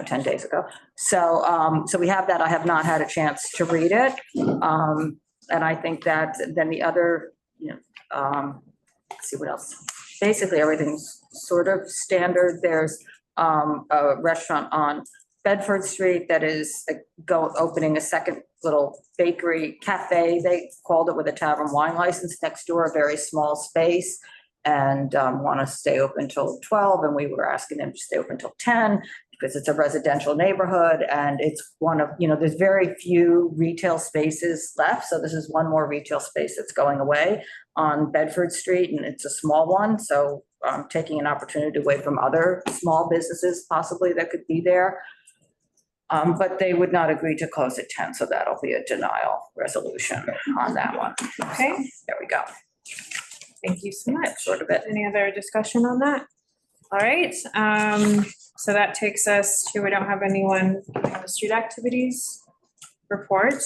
10 days ago. So we have that. I have not had a chance to read it. And I think that then the other, let's see what else. Basically, everything's sort of standard. There's a restaurant on Bedford Street that is opening a second little bakery cafe. They called it with a tavern wine license next door, a very small space. And want to stay open till 12, and we were asking them to stay open till 10 because it's a residential neighborhood and it's one of, there's very few retail spaces left. So this is one more retail space that's going away on Bedford Street, and it's a small one. So I'm taking an opportunity away from other small businesses possibly that could be there. But they would not agree to close at 10, so that'll be a denial resolution on that one. Okay. There we go. Thank you so much. Sort of it. Any other discussion on that? All right, so that takes us to, we don't have anyone on the street activities report.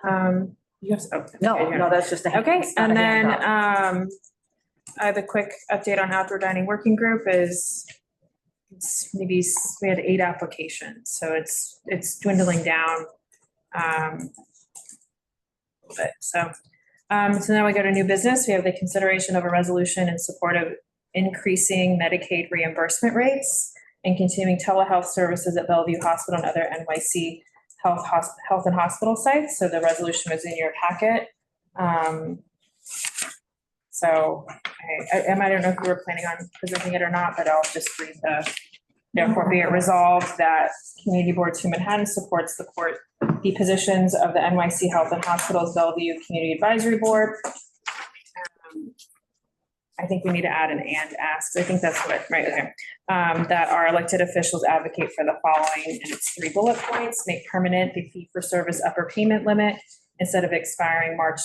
You have, oh, No, that's just a. okay, it's not and a then handout. I have a quick update on outdoor dining working group is we had 8 applications, so it's dwindling down a little bit. So now we go to new business. We have the consideration of a resolution in support of increasing Medicaid reimbursement rates and continuing telehealth services at Bellevue Hospital and other NYC health and hospital sites. So the resolution was in your packet. So I don't know if you were planning on presenting it or not, but I'll just read therefore be it resolved that Community Board 2 Manhattan supports the positions of the NYC Health and Hospitals Bellevue Community Advisory Board. I think we need to add an and ask. I think that's what, right, okay. That our elected officials advocate for the following, and it's 3 bullet points: make permanent the fee-for-service upper payment limit instead of expiring March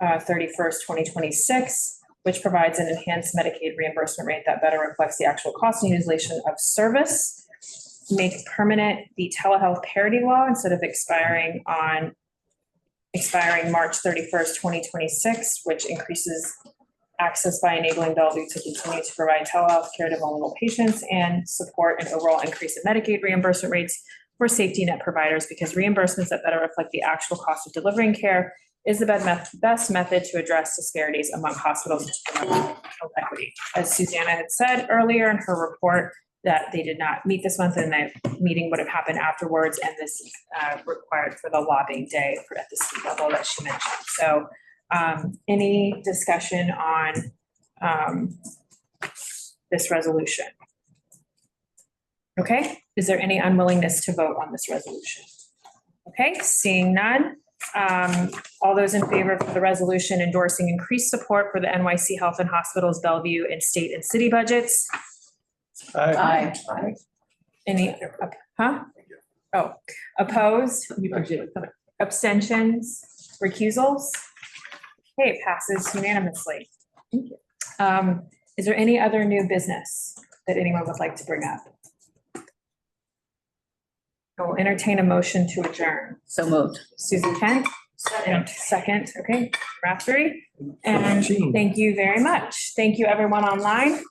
31st, 2026, which provides an enhanced Medicaid reimbursement rate that better reflects the actual cost and utilization of service. Make permanent the telehealth parity law instead of expiring March 31st, 2026, which increases access by enabling Bellevue to continue to provide telehealth care to vulnerable patients and support an overall increase in Medicaid reimbursement rates for safety net providers, because reimbursements that better reflect the actual cost of delivering care is the best method to address disparities among hospitals and to promote health equity. As Susanna had said earlier in her report, that they did not meet this month and that meeting would have happened afterwards, and this required for the lobbying day at the state level that she mentioned. So any discussion on this resolution? Okay, is there any unwillingness to vote on this resolution? Okay, seeing none. All those in favor of the resolution endorsing increased support for the NYC Health and Hospitals Bellevue and state and city budgets? Aye. Any, opposed? Abstentions? Recusals? Okay, it passes unanimously. Thank you. Is there any other new business that anyone would like to bring up? I will entertain a motion to adjourn. So moved. Susan Kent? Second, okay, Raftery. And thank you very much. Thank you everyone online.